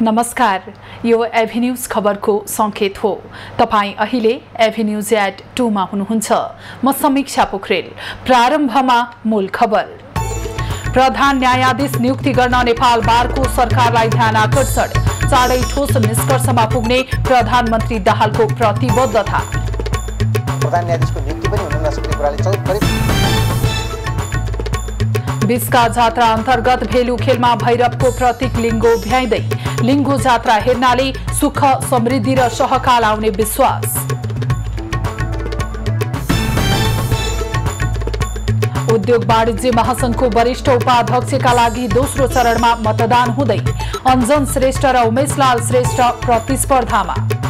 नमस्कार, यो एभिन्यूज खबरको संकेत हो। तपाई अहिले एभिन्यूज@2 मा हुनुहुन्छ। म समीक्षा पोखरेल। प्रारम्भमा मूल खबर। प्रधान न्यायाधीश नियुक्ति गर्न नेपाल बारको सरकारलाई ध्यान आकर्षण। चाँडै ठोस निष्कर्षमा पुग्ने प्रधानमन्त्री दाहालको प्रतिबद्धता। प्रधान न्यायाधीशको नियुक्ति पनि हुन नसक्ने कुराले बिस्का जात्रा अन्तर्गत भेलु खेलमा भैरवको प्रतीक लिङ्गो भ्याइँदै। लिङ्गो जात्रा हेर्नाले सुख समृद्धि र सहकाल आउने विश्वास। उद्योग वाणिज्य महासंघको वरिष्ठ उपाध्यक्षका लागि दोस्रो चरणमा मतदान हुँदै। अञ्जन श्रेष्ठ र उमेशलाल श्रेष्ठ प्रतिस्पर्धामा।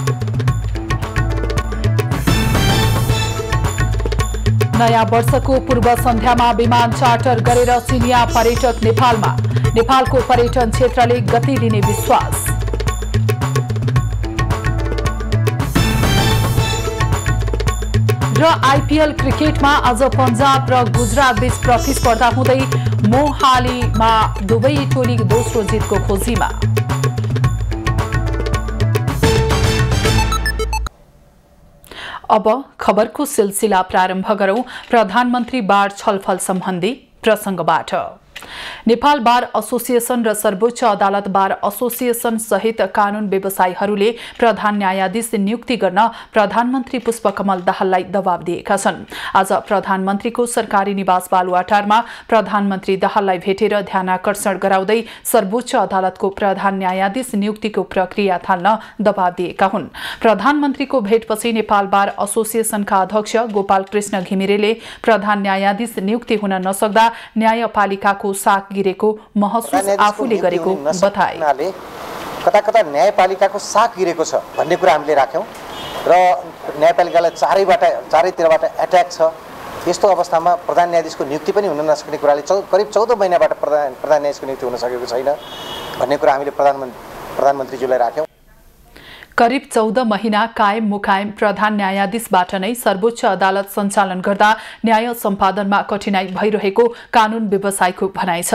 नयाँ वर्षको पूर्व सन्ध्यामा विमान चार्टर गरेर चिनिया पर्यटक नेपालमा। नेपालको पर्यटन क्षेत्रले गति लिने विश्वास। र आइपीएल क्रिकेटमा आज पन्जाब र गुजरात बीच प्रतिस्पर्धा हुँदै। मोहालीमा दुवै टोली दोस्रो जितको खोजीमा। अब खबरको सिलसिला प्रारम्भ गरौं। प्रधानमन्त्री बार छलफल सम्बन्धी प्रसंगबाट। नेपाल बार एसोसिएसन र सर्वोच्च अदालत बार एसोसिएसन सहित कानून व्यवसायीहरूले प्रधान न्यायाधीश नियुक्ति गर्न प्रधानमन्त्री पुष्पकमल दाहाललाई दबाव दिएका छन्। आज प्रधानमन्त्रीको सरकारी निवास बालुवाटारमा प्रधानमन्त्री दाहाललाई भेटेर ध्यानाकर्षण गराउँदै सर्वोच्च अदालतको प्रधान न्यायाधीश नियुक्तिको प्रक्रिया थाल्न दबाव दिएका हुन्। प्रधानमन्त्रीको भेटपछि नेपाल बार एसोसिएसनका अध्यक्ष गोपाल कृष्ण घिमिरेले प्रधान न्यायाधीश नियुक्ति हुन नसक्दा न्यायपालिकाको साक गिरेको महसुस आफूले गरेको बताए। कता कता न्यायपालिकाको साक गिरेको छ भन्ने कुरा हामीले राख्यौं र न्यायपालिकालाई चारैतिरबाट एट्याक छ। यस्तो अवस्थामा प्रधान न्यायाधीशको नियुक्ति पनि हुन नसक्ने कुराले करिब 14 महिनाबाट प्रधान न्यायाधीशको नियुक्ति हुन सकेको छैन भन्ने कुरा हामीले प्रधानमन्त्रीज्यूलाई राख्यौं। करिब 14 महिना कायम मुकायम प्रधान न्यायाधीशबाट नै सर्वोच्च अदालत सञ्चालन गर्दा न्याय सम्पादनमा कठिनाई भइरहेको कानून व्यवसायीको भनाइ छ।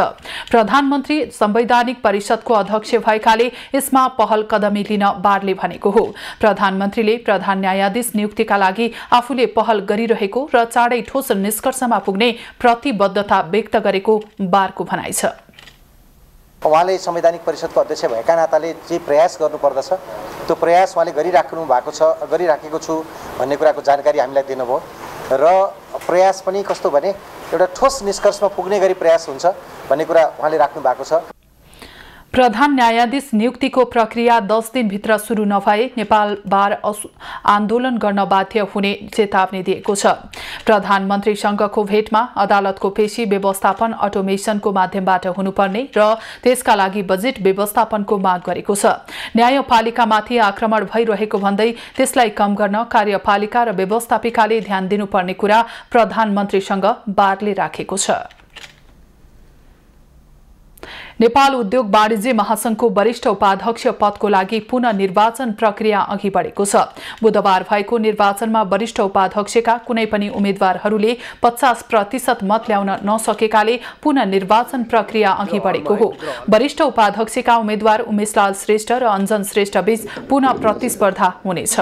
प्रधानमन्त्री संवैधानिक परिषदको अध्यक्ष भएकाले यसमा पहल कदमी लिन बारले भनेको हो। प्रधानमन्त्रीले प्रधान न्यायाधीश नियुक्तिका लागि आफूले पहल गरिरहेको र चाँडै ठोस निष्कर्षमा पुग्ने प्रतिबद्धता व्यक्त गरेको बारको भनाइ छ। उहाँले संवैधानिक परिषदको अध्यक्ष भएका नाताले जे प्रयास गर्नुपर्दछ त्यो प्रयास उहाँले गरिराखेको छु भन्ने कुराको जानकारी हामीलाई दिनुभयो र प्रयास पनि कस्तो भने एउटा ठोस निष्कर्षमा पुग्ने गरी प्रयास हुन्छ भन्ने कुरा उहाँले राख्नु भएको छ। प्रधान न्यायाधीश नियुक्तिको प्रक्रिया 10 दिनभित्र सुरु नभए नेपाल बार आन्दोलन गर्न बाध्य हुने चेतावनी दिएको छ। प्रधानमन्त्रीसँगको भेटमा अदालतको पेशी व्यवस्थापन अटोमेसनको माध्यमबाट हुनुपर्ने र त्यसका लागि बजेट व्यवस्थापनको माग गरेको छ। न्यायपालिकामाथि आक्रमण भइरहेको भन्दै त्यसलाई कम गर्न कार्यपालिका र व्यवस्थापिकाले ध्यान दिनुपर्ने कुरा प्रधानमन्त्रीसँग बारले राखेको छ। नेपाल उद्योग वाणिज्य महासंघको वरिष्ठ उपाध्यक्ष पदको लागि पुनः निर्वाचन प्रक्रिया अघि बढेको छ। बुधबार भएको निर्वाचनमा वरिष्ठ उपाध्यक्षका कुनै पनि उम्मेद्वारहरूले 50% मत ल्याउन नसकेकाले पुनः निर्वाचन प्रक्रिया अघि बढेको हो। वरिष्ठ उपाध्यक्षका उम्मेद्वार उमेशलाल श्रेष्ठ र अञ्जन श्रेष्ठ बीच पुनः प्रतिस्पर्धा हुनेछ।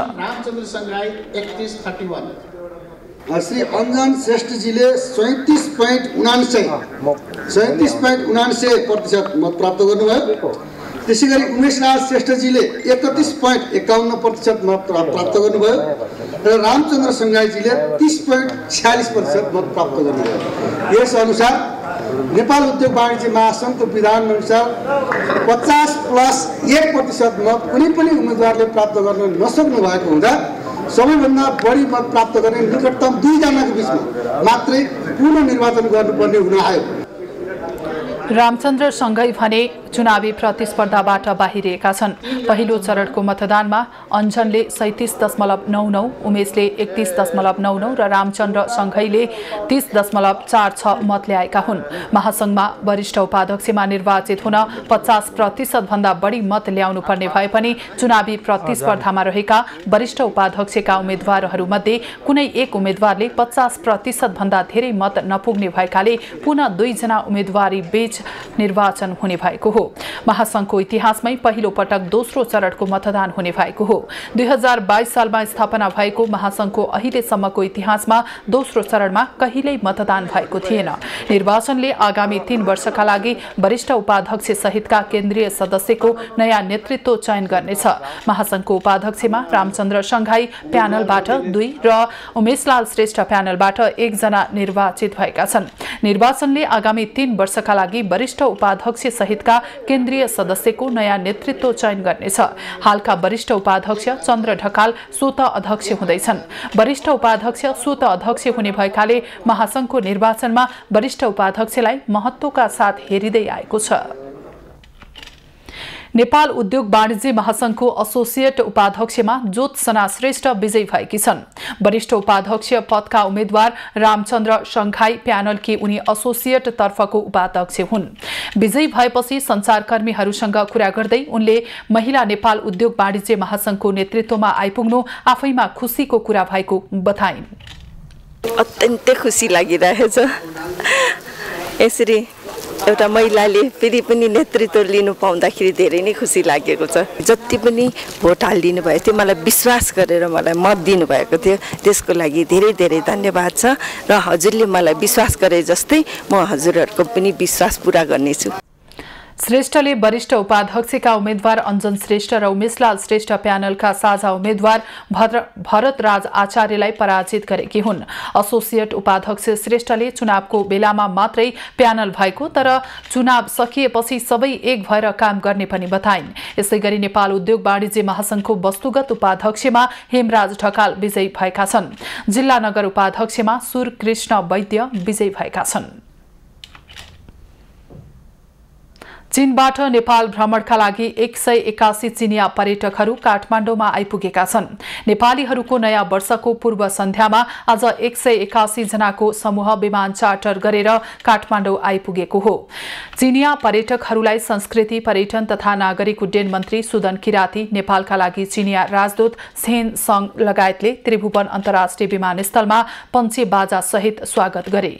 श्री अञ्जन श्रेष्ठजीले 37.99% मत प्राप्त गर्नुभयो। त्यसै गरी उमेशलाल श्रेष्ठजीले 31.51% मत प्राप्त गर्नुभयो र रामचन्द्र सङ्घाईजीले 30.46% मत प्राप्त गर्नुभयो। यस अनुसार नेपाल उद्योग वाणिज्य महासंघको विधान अनुसार 50+1% मत कुनै पनि उम्मेदवारले प्राप्त गर्न नसक्नु भएको हुँदा सबैभन्दा बढी मत प्राप्त गर्ने निकटतम 2 जनाको बीचमा मात्रै पुनः निर्वाचन गर्नुपर्ने हुन आयो। रामचन्द्र सङ्घई भने चुनावी प्रतिस्पर्धाबाट बाहिरिएका छन्। पहिलो चरणको मतदानमा अञ्जनले 37.99, उमेशले 31.99 र रामचन्द्र सङ्घईले 30.46 मत ल्याएका हुन्। महासंघमा वरिष्ठ उपाध्यक्षमा निर्वाचित हुन 50% भन्दा बढी मत ल्याउनु पर्ने भए पनि चुनावी प्रतिस्पर्धामा रहेका वरिष्ठ उपाध्यक्षका उम्मेद्वारहरूमध्ये कुनै एक उम्मेद्वारले 50% भन्दा धेरै मत नपुग्ने भएकाले पुनः 2 जना उम्मेद्वारी बीच निर्वाचन हुने भएको हो। हो। महासंघको इतिहासमै पहिलो पटक दोस्रो चरणको मतदान हुने भएको हो। 2022 सालमा स्थापना भएको महासंघको अहिलेसम्मको इतिहासमा दोस्रो चरणमा कहिल्यै मतदान भएको थिएन। निर्वाचनले आगामी 3 वर्षका लागि वरिष्ठ उपाध्यक्ष सहितका केन्द्रीय सदस्यको नयाँ नेतृत्व चयन गर्नेछ। महासंघको उपाध्यक्षमा रामचन्द्र संघाई प्यानलबाट 2 र उमेशलाल श्रेष्ठ प्यानलबाट 1 जना निर्वाचित भएका छन्। निर्वाचनले आगामी 3 वर्षका लागि वरिष्ठ उपाध्यक्ष सहितका केन्द्रीय सदस्यको नयाँ नेतृत्व चयन गर्नेछ। हालका वरिष्ठ उपाध्यक्ष चन्द्र ढकाल स्वतः अध्यक्ष हुँदैछन्। वरिष्ठ उपाध्यक्ष स्वतः अध्यक्ष हुने भएकाले महासंघको निर्वाचनमा वरिष्ठ उपाध्यक्षलाई महत्त्वका साथ हेरिँदै आएको छ। नेपाल उद्योग वाणिज्य महासंघको एसोसिएट उपाध्यक्षमा ज्योत्सना श्रेष्ठ विजयी भएकी छन्। वरिष्ठ उपाध्यक्ष पदका उम्मेद्वार रामचन्द्र संघाई प्यानलकी उनी एसोसिएट तर्फको उपाध्यक्ष हुन्। विजयी भएपछि सञ्चारकर्मीहरूसँग कुरा गर्दै उनले महिला नेपाल उद्योग वाणिज्य महासंघको नेतृत्वमा आइपुग्नु आफैमा खुसीको कुरा भएको बताइन्। अत्यन्तै खुसी लागिरहेछ। यसरी एउटा महिलाले फेरि पनि नेतृत्व लिनु पाउँदाखेरि धेरै नै खुसी लागेको छ। जति पनि भोट हालिदिनु भयो त्यो मलाई विश्वास गरेर मलाई मत दिनुभएको थियो, त्यसको लागि धेरै धेरै धन्यवाद छ। र हजुरले मलाई विश्वास गरे जस्तै म हजुरहरूको पनि विश्वास पूरा गर्नेछु। श्रेष्ठले वरिष्ठ उपाध्यक्षका उम्मेद्वार अञ्जन श्रेष्ठ र उमेशलाल श्रेष्ठ प्यानलका साझा उम्मेद्वार भरत राज आचार्यलाई पराजित गरेकी हुन्। एसोसिएट उपाध्यक्ष श्रेष्ठले चुनावको बेलामा मात्रै प्यानल भएको तर चुनाव सकिएपछि सबै एक भएर काम गर्ने पनि बताइन्। यसैगरी नेपाल उद्योग वाणिज्य महासंघको वस्तुगत उपाध्यक्षमा हेमराज ढकाल विजयी भएका छन्। जिल्ला नगर उपाध्यक्षमा सूर्यकृष्ण वैद्य विजयी भएका छन्। चीनबाट नेपाल भ्रमणका लागि 181 चिनिया पर्यटकहरू काठमाडौँमा आइपुगेका छन्। नेपालीहरूको नयाँ वर्षको पूर्व सन्ध्यामा आज 181 जनाको समूह विमान चार्टर गरेर काठमाडौँ आइपुगेको हो। चिनिया पर्यटकहरूलाई संस्कृति पर्यटन तथा नागरिक उड्डयन मन्त्री सुदन किराती, नेपालका लागि चिनिया राजदूत सेन सङ लगायतले त्रिभुवन अन्तर्राष्ट्रिय विमानस्थलमा पञ्चे बाजा सहित स्वागत गरे।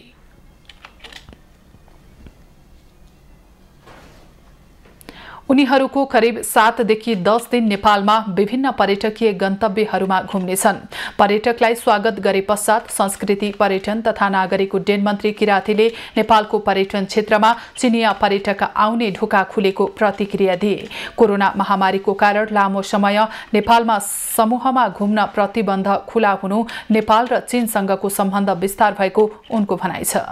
उनीहरूको करिब 7 देखि 10 दिन नेपालमा विभिन्न पर्यटकीय गन्तव्यहरूमा घुम्नेछन्। पर्यटकलाई स्वागत गरे पश्चात संस्कृति पर्यटन तथा नागरिक उड्डयन मन्त्री किरातीले नेपालको पर्यटन क्षेत्रमा चिनिया पर्यटक आउने ढोका खुलेको प्रतिक्रिया दिए। कोरोना महामारीको कारण लामो समय नेपालमा समूहमा घुम्न प्रतिबन्ध खुला हुनु नेपाल र चीनसँगको सम्बन्ध विस्तार भएको उनको भनाइ छ।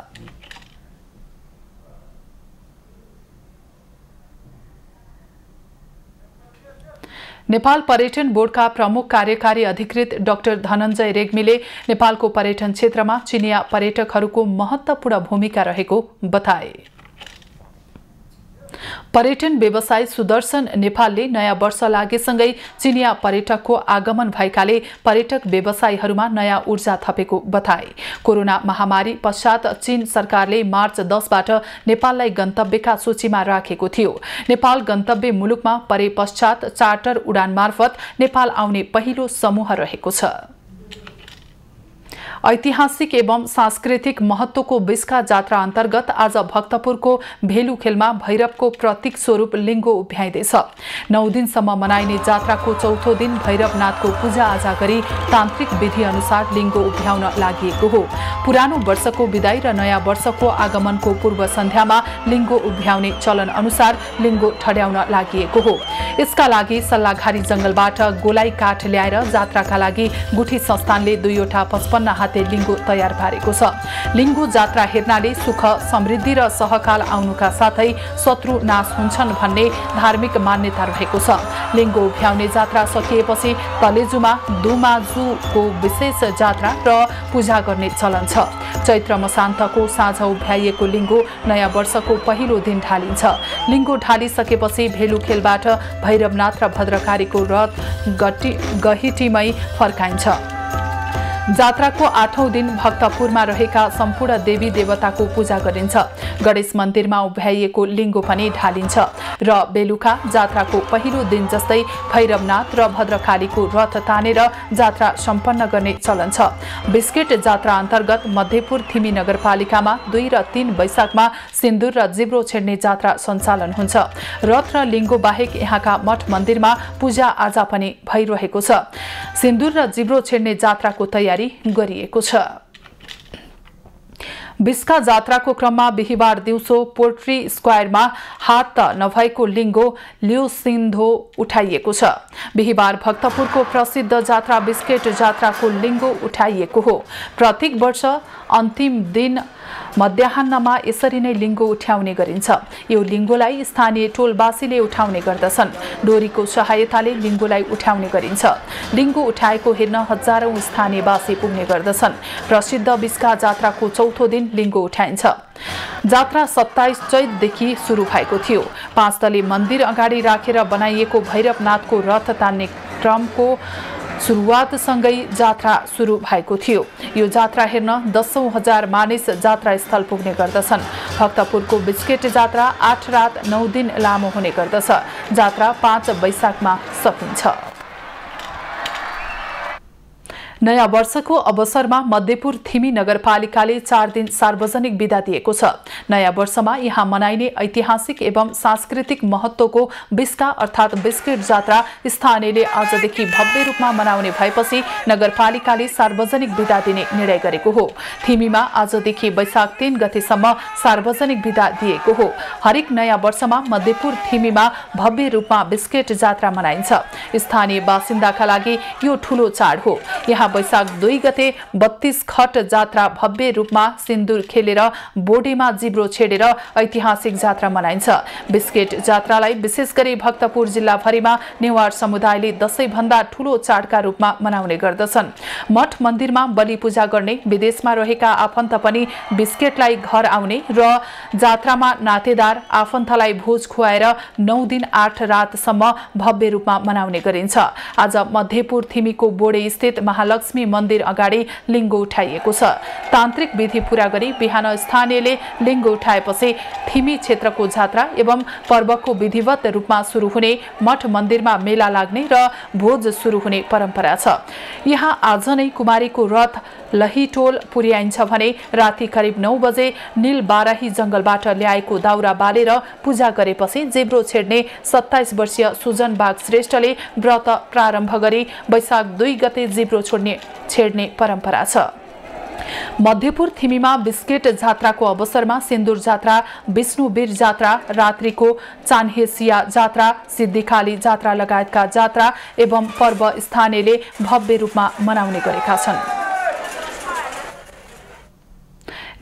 नेपाल पर्यटन बोर्डका प्रमुख कार्यकारी अधिकृत डाक्टर धनञ्जय रेग्मीले नेपालको पर्यटन क्षेत्रमा चिनिया पर्यटकहरूको महत्त्वपूर्ण भूमिका रहेको बताए। पर्यटन व्यवसायी सुदर्शन नेपालले नयाँ वर्ष लागेसँगै चिनिया पर्यटकको आगमन भएकाले पर्यटक व्यवसायीहरूमा नयाँ ऊर्जा थपेको बताए। कोरोना महामारी पश्चात चीन सरकारले मार्च 10बाट नेपाललाई गन्तव्यका सूचीमा राखेको थियो। नेपाल गन्तव्य मुलुकमा परे पश्चात चार्टर उडान मार्फत नेपाल आउने पहिलो समूह रहेको छ। ऐतिहासिक एवं सांस्कृतिक महत्त्वको बिस्का जात्रा अन्तर्गत आज भक्तपुरको भेलुखेलमा भैरवको प्रतीक स्वरूप लिङ्गो उभ्याइँदैछ। 9 दिनसम्म मनाइने जात्राको चौथो दिन भैरवनाथको पूजाआजा गरी तान्त्रिक विधि अनुसार लिङ्गो उभ्याउन लागि हो। पुरानो वर्षको विदाई र नयाँ वर्षको आगमनको पूर्व सन्ध्यामा लिङ्गो उभ्याउने चलन अनुसार लिङ्गो ठड्याउन लागि हो। यसका लागि सल्लाघारी जंगलबाट गोलाई काठ ल्याएर जात्राका लागि गुठी संस्थानले 2वटा 55 हाते लिङ्गो तयार पारेको छ। लिङ्गो जात्रा हेर्नाले सुख समृद्धि र सहकाल आउनुका साथै शत्रु नाश हुन्छन् भन्ने धार्मिक मान्यता रहेको छ। लिङ्गो उभ्याउने जात्रा सकिएपछि तलेजुमा दुमाजुको विशेष जात्रा र पूजा गर्ने चलन छ। चैत्र मसान्तको साँझ उभ्याइएको लिङ्गो नयाँ वर्षको पहिलो दिन ढालिन्छ। लिङ्गो ढालिसकेपछि भेलुखेलबाट भैरवनाथ र भद्रकालीको रथ गहिटीमै फर्काइन्छ। जात्राको 8औं दिन भक्तपुरमा रहेका सम्पूर्ण देवी देवताको पूजा गरिन्छ। गणेश मन्दिरमा उभ्याइएको लिङ्गो पनि ढालिन्छ र बेलुका जात्राको पहिलो दिन जस्तै भैरवनाथ र भद्रकालीको रथ तानेर जात्रा सम्पन्न गर्ने चलन छ। बिस्केट जात्रा अन्तर्गत मध्यपुर थिमी नगरपालिकामा 2 र 3 वैशाखमा सिन्दूर र जिब्रो छेड्ने जात्रा सञ्चालन हुन्छ। रथ र लिङ्गो बाहेक यहाँका मठ मन्दिरमा पूजा आजा पनि भइरहेको छ। सिन्दूर र जिब्रो छेड्ने जात्राको तयारी गरिएको छ। बिस्का जात्राको क्रममा बिहीबार दिउँसो पोल्ट्री स्क्वायरमा हात त नभएको लिङ्गो ल्युसिन्धो उठाइएको छ। बिहीबार भक्तपुरको प्रसिद्ध जात्रा बिस्केट जात्राको लिङ्गो उठाइएको हो। प्रत्येक वर्ष अन्तिम दिन मध्याहनमा यसरी नै लिङ्गो उठाउने गरिन्छ। यो लिङ्गोलाई स्थानीय टोलवासीले उठाउने गर्दछन्। डोरीको सहायताले लिङ्गोलाई उठाउने गरिन्छ। लिङ्गो उठाएको हेर्न हजारौं स्थानीयवासी पुग्ने गर्दछन्। प्रसिद्ध बिस्का जात्राको चौथो दिन लिङ्गो उठाइन्छ। जात्रा 27 चैतदेखि सुरु भएको थियो। 5 तले मन्दिर अगाडि राखेर बनाइएको भैरवनाथको रथ तान्ने क्रमको सुरुवातसँगै जात्रा सुरु भएको थियो। यो जात्रा हेर्न 10,000 मानिस जात्रा स्थल पुग्ने गर्दछन्। भक्तपुरको बिस्केट जात्रा 8 रात 9 दिन लामो हुने गर्दछ। जात्रा 5 वैशाखमा सकिन्छ। नयाँ वर्षको अवसरमा मध्यपुर थिमी नगरपालिकाले 4 दिन सार्वजनिक बिदा दिएको छ। नयाँ वर्षमा यहाँ मनाइने ऐतिहासिक एवं सांस्कृतिक महत्त्वको बिस्का अर्थात् बिस्केट जात्रा स्थानीयले आजदेखि भव्य रूपमा मनाउने भएपछि नगरपालिकाले सार्वजनिक बिदा दिने निर्णय गरेको हो। थिमीमा आजदेखि वैशाख 3 गतेसम्म सार्वजनिक बिदा दिएको हो। हरेक नयाँ वर्षमा मध्यपुर थिमीमा भव्य रूपमा बिस्केट जात्रा मनाइन्छ। स्थानीय बासिन्दाका लागि यो ठूलो चाड हो। यहाँ वैशाख 2 गते 32 खट जात्रा भव्य रूपमा सिन्दूर खेलेर बोडेमा जिब्रो छेडेर ऐतिहासिक जात्रा मनाइन्छ। बिस्केट जात्रालाई विशेष गरी भक्तपुर जिल्लाभरिमा नेवार समुदायले दशैं भन्दा ठूलो चाडका रूपमा मनाउने गर्दछन्। मठ मन्दिरमा बलि पूजा गर्ने, विदेशमा रहेका आफन्त पनि बिस्केटलाई घर आउने र जात्रामा नातेदार आफन्तलाई भोज खुवाएर 9 दिन 8 रातसम्म भव्य रूपमा मनाउने गरिन्छ। आज मध्यपुर थिमीको बोडे स्थित महालक्ष्मी मन्दिर अगाडि लिङ्गो उठाइएको छ। तान्त्रिक विधि पूरा गरी बिहान स्थानीयले लिङ्गो उठाएपछि थिमी क्षेत्रको जात्रा एवं पर्वको विधिवत रूपमा सुरु हुने, मठ मन्दिरमा मेला लाग्ने र भोज सुरु हुने परम्परा छ। यहाँ आज नै कुमारीको रथ लहीटोल पुर्याइन्छ भने राति करिब 9 बजे नील बाराही जंगलबाट ल्याएको दाउरा बालेर पूजा गरेपछि जिब्रो छेड्ने 27 वर्षीय सुजन बाग श्रेष्ठले व्रत प्रारम्भ गरी वैशाख 2 गते जिब्रो छेड्ने परम्परा छ। मध्यपुर थिमीमा बिस्केट जात्राको अवसरमा सिन्दूर जात्रा, विष्णुवीर जात्रा, रात्रिको चान्हेसिया जात्रा, सिद्धिखाली जात्रा लगायतका जात्रा एवं पर्व स्थानीयले भव्य रूपमा मनाउने गरेका छन्।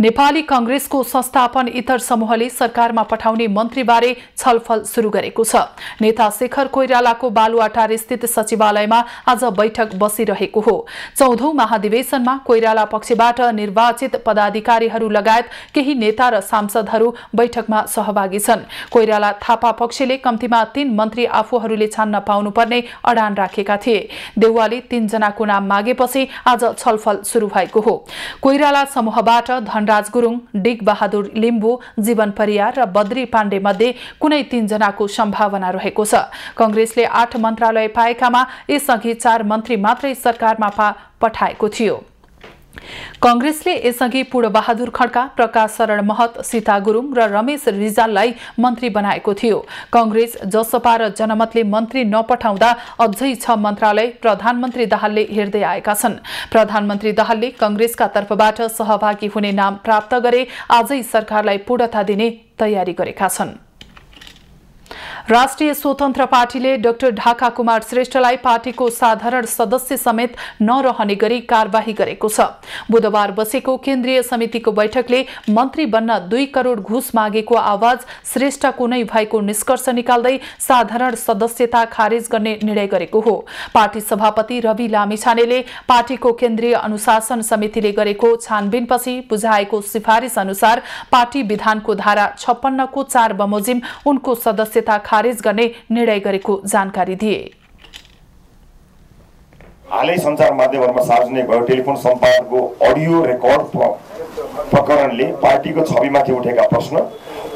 नेपाली कांग्रेसको संस्थापन इतर समूहले सरकारमा पठाउने मन्त्रीबारे छलफल सुरु गरेको छ। नेता शेखर कोइरालाको बालुवाटार स्थित सचिवालयमा आज बैठक बसिरहेको हो। 14औं महाधिवेशनमा कोइराला पक्षबाट निर्वाचित पदाधिकारीहरू लगायत केही नेता र सांसदहरू बैठकमा सहभागी छन्। कोइराला थापा पक्षले कम्तीमा 3 मन्त्री आफूहरूले छान्न पाउनुपर्ने अडान राखेका थिए। देउवाले 3 जनाको नाम मागेपछि आज छलफल सुरु भएको हो। कोइराला समूहबाट धनराज गुरुङ, डिग बहादुर लिम्बू, जीवन परियार र बद्री पाण्डे मध्ये कुनै 3 जनाको सम्भावना रहेको छ। कांग्रेसले 8 मन्त्रालय पाएकामा यसअघि 4 मन्त्री मात्रै सरकारमा पठाएको थियो। कांग्रेसले यसअघि पूर्णबहादुर खड्का, प्रकाश शरण महत, सीता गुरुङ र रमेश रिजाललाई मन्त्री बनाएको थियो। कांग्रेस, जसपा र जनमतले मन्त्री नपठाउँदा अझै 6 मन्त्रालय प्रधानमन्त्री दाहालले हेर्दै आएका छन्। प्रधानमन्त्री दाहालले कांग्रेसका तर्फबाट सहभागी हुने नाम प्राप्त गरे आजै सरकारलाई पूर्णता दिने तयारी गरेका छन्। राष्ट्रिय स्वतन्त्र पार्टीले डाक्टर ढाका कुमार श्रेष्ठलाई पार्टीको साधारण सदस्य समेत नरहने गरी कारबाही गरेको छ। बुधबार बसेको केन्द्रीय समितिको बैठकले मन्त्री बन्न 2 करोड घुस मागेको आवाज श्रेष्ठको नै भएको निष्कर्ष निकाल्दै साधारण सदस्यता खारेज गर्ने निर्णय गरेको हो। पार्टी सभापति रवि लामिछानेले पार्टीको केन्द्रीय अनुशासन समितिले गरेको छानबिनपछि बुझाएको सिफारिस अनुसार पार्टी विधानको धारा 56 को 4 बमोजिम उनको सदस्यता खारेज गर्ने निर्णय गरेको जानकारी दिए। हालै सञ्चार माध्यमहरूमा सार्वजनिक भयो टेलिफोन सम्वादको अडियो रेकर्ड प्रकरणले पार्टीको छविमाथि उठेका प्रश्न,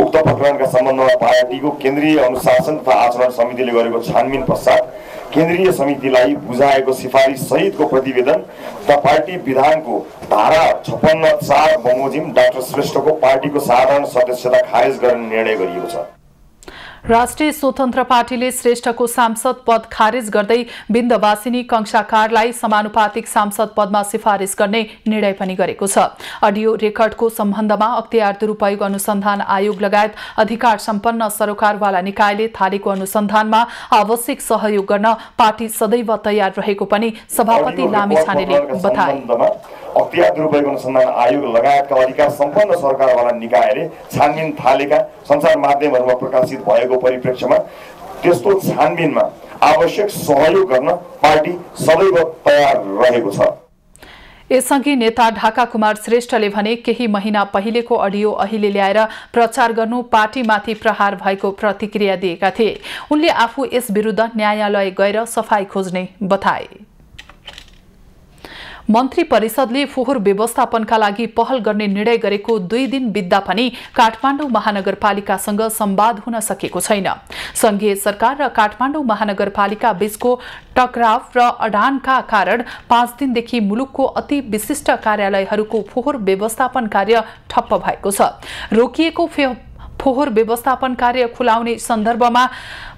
उक्त प्रकरणका सम्बन्धमा पार्टीको केन्द्रीय अनुशासन तथा आचरण समितिले गरेको छानबिन पश्चात केन्द्रीय समितिलाई बुझाएको सिफारिस सहितको प्रतिवेदन तथा पार्टी विधानको धारा 56(4) बमोजिम डाक्टर श्रेष्ठको पार्टीको साधारण सदस्यता खारेज गर्ने निर्णय गरिएको छ। राष्ट्रिय स्वतन्त्र पार्टीले श्रेष्ठको सांसद पद खारेज गर्दै बिन्दवासिनी कंसाकारलाई समानुपातिक सांसद पदमा सिफारिस गर्ने निर्णय पनि गरेको छ। अडियो रेकर्डको सम्बन्धमा अख्तियार दुरुपयोग अनुसन्धान आयोग लगायत अधिकार सम्पन्न सरोकारवाला निकायले थालेको अनुसन्धानमा आवश्यक सहयोग गर्न पार्टी सदैव तयार रहेको पनि सभापति लामिछानेले बताए। अख्तियार दुरुपयोग अनुसन्धान आयोग लगायतका अधिकार सम्पन्न सरकारवाला निकायले छानबिन थालेका सञ्चार माध्यमहरूमा प्रकाशित भएको परिप्रेक्ष्यमा त्यस्तो छानबिनमा आवश्यक सहयोग गर्न पार्टी सदैव तयार रहेको छ। यसअघि नेता ढाका कुमार श्रेष्ठले भने केही महिना पहिलेको अडियो अहिले ल्याएर प्रचार गर्नु पार्टीमाथि प्रहार भएको प्रतिक्रिया दिएका थिए। उनले आफू यस विरुद्ध न्यायालय गएर सफाई खोज्ने बताए। मन्त्री परिषदले फोहोर व्यवस्थापनका लागि पहल गर्ने निर्णय गरेको 2 दिन बित्दा पनि काठमाडौँ महानगरपालिकासँग संवाद हुन सकेको छैन। संघीय सरकार र काठमाडौँ महानगरपालिका बीचको टकराव र अडानका कारण 5 दिनदेखि मुलुकको अति विशिष्ट कार्यालयहरूको फोहोर व्यवस्थापन कार्य ठप्प भएको छ। रोकिएको फोहोर व्यवस्थापन कार्य खुलाउने सन्दर्भमा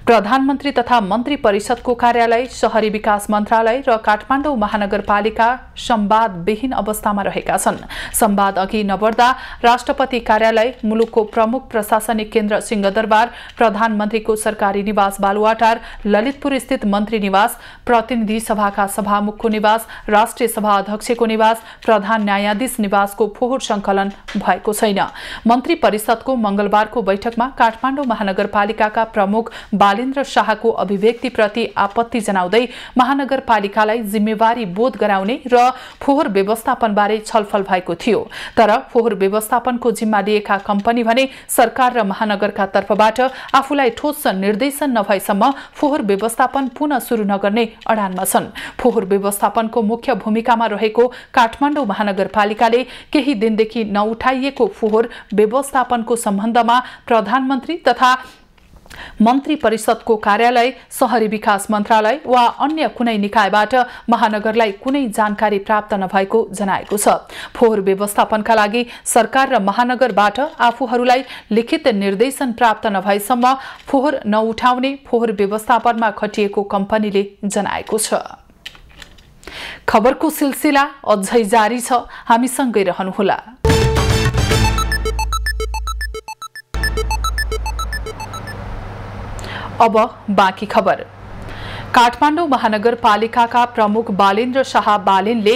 प्रधानमन्त्री तथा मन्त्री परिषदको कार्यालय, शहरी विकास मन्त्रालय र काठमाडौँ महानगरपालिका संवादविहीन अवस्थामा रहेका छन्। संवाद अघि नबढ्दा राष्ट्रपति कार्यालय, मुलुकको प्रमुख प्रशासनिक केन्द्र सिंहदरबार, प्रधानमन्त्रीको सरकारी निवास बालुवाटार, ललितपुर स्थित मन्त्री निवास, प्रतिनिधि सभाका सभामुखको निवास, राष्ट्रिय सभा अध्यक्षको निवास, प्रधान न्यायाधीश निवासको फोहोर संकलन भएको छैन। मन्त्री परिषदको मंगलबारको बैठकमा काठमाडौँ महानगरपालिकाका प्रमुख बालेन्द्र शाहको अभिव्यक्तिप्रति आपत्ति जनाउँदै महानगरपालिकालाई जिम्मेवारी बोध गराउने र फोहोर व्यवस्थापनबारे छलफल भएको थियो। तर फोहोर व्यवस्थापनको जिम्मा लिएका कम्पनी भने सरकार र महानगरका तर्फबाट आफूलाई ठोस निर्देशन नभएसम्म फोहोर व्यवस्थापन पुनः सुरु नगर्ने अडानमा छन्। फोहोर व्यवस्थापनको मुख्य भूमिकामा रहेको काठमाडौँ महानगरपालिकाले केही दिनदेखि नउठाइएको फोहोर व्यवस्थापनको सम्बन्धमा प्रधानमन्त्री तथा मन्त्री परिषदको कार्यालय, शहरी विकास मन्त्रालय वा अन्य कुनै निकायबाट महानगरलाई कुनै जानकारी प्राप्त नभएको जनाएको छ। फोहोर व्यवस्थापनका लागि सरकार र महानगरबाट आफूहरूलाई लिखित निर्देशन प्राप्त नभएसम्म फोहोर नउठाउने फोहोर व्यवस्थापनमा खटिएको कम्पनीले जनाएको छ। खबरको सिलसिला अझै जारी छ, हामीसँगै रहनुहोला। अब बाँकी खबर। काठमाडौँ महानगरपालिकाका प्रमुख बालेन्द्र शाह बालेनले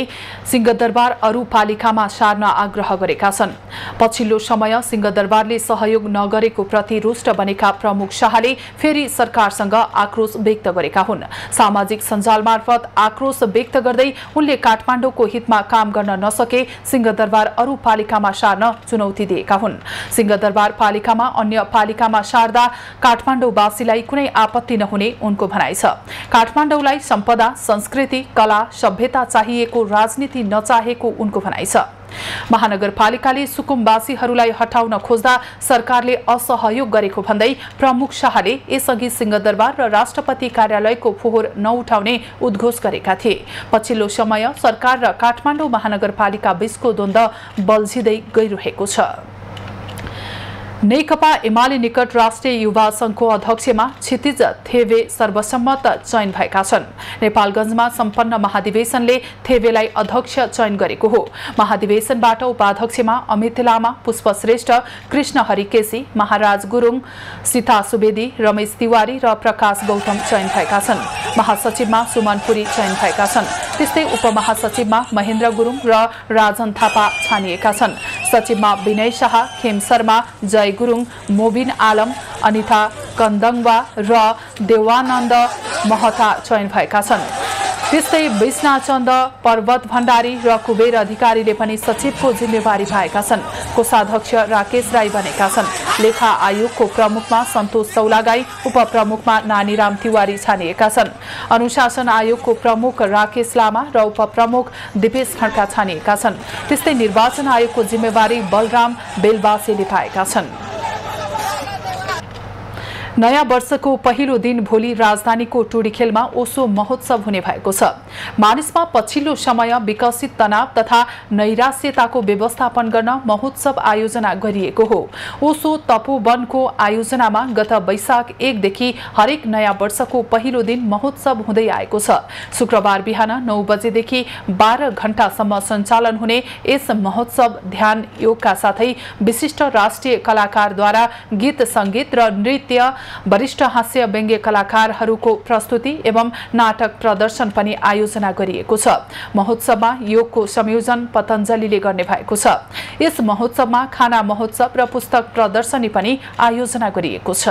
सिंहदरबार अरू पालिकामा सार्न आग्रह गरेका छन्। पछिल्लो समय सिंहदरबारले सहयोग नगरेको प्रति रुष्ट बनेका प्रमुख शाहले फेरि सरकारसँग आक्रोश व्यक्त गरेका हुन्। सामाजिक सञ्जाल मार्फत आक्रोश व्यक्त गर्दै उनले काठमाडौँको हितमा काम गर्न नसके सिंहदरबार अरू पालिकामा सार्न चुनौती दिएका हुन्। सिंहदरबार पालिकामा अन्य पालिकामा सार्दा काठमाडौँवासीलाई कुनै आपत्ति नहुने उनको भनाइ छ। काठमाडौँलाई सम्पदा, संस्कृति, कला, सभ्यता चाहिएको, राजनीति नचाहेको उनको भनाइ छ। महानगरपालिकाले सुकुम्बासीहरूलाई हटाउन खोज्दा सरकारले असहयोग गरेको भन्दै प्रमुख शाहले यसअघि सिंहदरबार र राष्ट्रपति कार्यालयको फोहोर नउठाउने उद्घोष गरेका थिए। पछिल्लो समय सरकार र काठमाडौँ महानगरपालिका बीचको द्वन्द्व बल्झिँदै गइरहेको छ। नेकपा एमाले निकट राष्ट्रिय युवा संघको अध्यक्षमा क्षितिज थेवे सर्वसम्मत चयन भएका छन्। नेपालगञ्जमा सम्पन्न महाधिवेशनले थेवेलाई अध्यक्ष चयन गरेको हो। महाधिवेशनबाट उपाध्यक्षमा अमित लामा, पुष्प श्रेष्ठ, कृष्ण हरिकेशी, महाराज गुरुङ, सीता सुवेदी, रमेश तिवारी र प्रकाश गौतम चयन भएका छन्। महासचिवमा सुमन पुरी चयन भएका छन्। त्यस्तै उपमहासचिवमा महेन्द्र गुरुङ र राजन थापा छानिएका छन्। सचिवमा विनय शाह, खेम शर्मा, जय गुरुङ, मोबिन आलम, अनिता कन्दङवा र देवानन्द महता चयन भएका छन्। त्यस्तै विष्णाचन्द पर्वत भण्डारी र कुबेर अधिकारीले पनि सचिवको जिम्मेवारी पाएका छन्। कोषाध्यक्ष राकेश राई बनेका छन्। लेखा आयोगको प्रमुखमा सन्तोष चौलागाई, उपप्रमुखमा नानीराम तिवारी छानिएका छन्। अनुशासन आयोगको प्रमुख राकेश लामा र उपप्रमुख दिपेश खड्का छानिएका छन्। त्यस्तै निर्वाचन आयोगको जिम्मेवारी बलराम बेलबासेले पाएका छन्। नयाँ वर्षको पहिलो दिन भोलि राजधानीको टुडीखेलमा ओसो महोत्सव हुने भएको छ। मानिसमा पछिल्लो समय विकसित तनाव तथा नैराश्यताको व्यवस्थापन गर्न महोत्सव आयोजना गरिएको हो। ओसो तपोवनको आयोजनामा गत वैशाख 1 देखि हरेक नयाँ वर्षको पहिलो दिन महोत्सव हुँदै आएको छ। शुक्रबार बिहान 9 बजेदेखि 12 घण्टासम्म सञ्चालन हुने यस महोत्सव ध्यान योगका साथै विशिष्ट राष्ट्रिय कलाकारद्वारा गीत सङ्गीत र नृत्य, वरिष्ठ हास्य व्यङ्ग्य कलाकारहरूको प्रस्तुति एवं नाटक प्रदर्शन पनि आयोजना गरिएको छ। महोत्सवमा योगको संयोजन पतञ्जलिले गर्ने भएको छ। यस महोत्सवमा खाना महोत्सव र पुस्तक प्रदर्शनी पनि आयोजना गरिएको छ।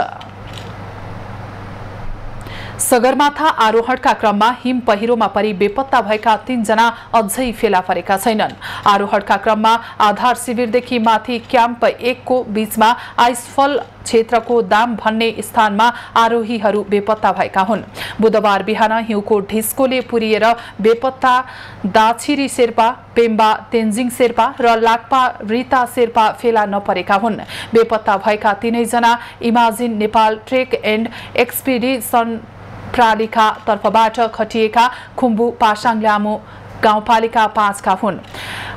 सगरमाथा आरोहणका क्रममा हिम पहिरोमा परि बेपत्ता भएका 3 जना अझै फेला परेका छैनन्। आरोहणका क्रममा आधार शिविरदेखि माथि क्याम्प 1 को बीचमा आइसफल क्षेत्रको दाम भन्ने स्थानमा आरोहीहरू बेपत्ता भएका हुन्। बुधबार बिहान हिउँको ढिस्कोले पुरिएर बेपत्ता दाछिरी शेर्पा, पेम्बा तेन्जिङ शेर्पा र लाक्पा रिता शेर्पा फेला नपरेका हुन्। बेपत्ता भएका 3 जना imagine Nepal trek and expedition प्रालिका तर्फबाट खटिएका खुम्बु पासाङ ल्यामो गाउँपालिका 5 का हुन्।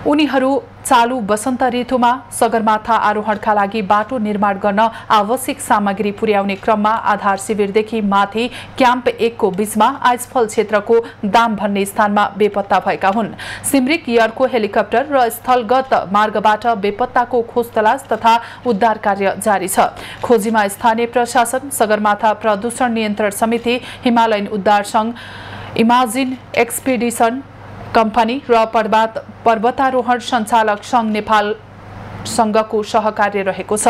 उनीहरू चालू वसन्त ऋतुमा सगरमाथा आरोहणका लागि बाटो निर्माण गर्न आवश्यक सामग्री पुर्याउने क्रममा आधार शिविरदेखि माथि क्याम्प 1 को बीचमा आइसफल क्षेत्रको दाम भन्ने स्थानमा बेपत्ता भएका हुन्। सिमरिक एयरको हेलिकप्टर र स्थलगत मार्गबाट बेपत्ताको खोज तलास तथा उद्धार कार्य जारी छ। खोजीमा स्थानीय प्रशासन, सगरमाथा प्रदूषण नियन्त्रण समिति, हिमालयन उद्धार सङ्घ, इमाजिन एक्सपिडिसन कम्पनी र पर्वतारोहण सञ्चालक सङ्घ नेपाल सङ्घको सहकार्य रहेको छ।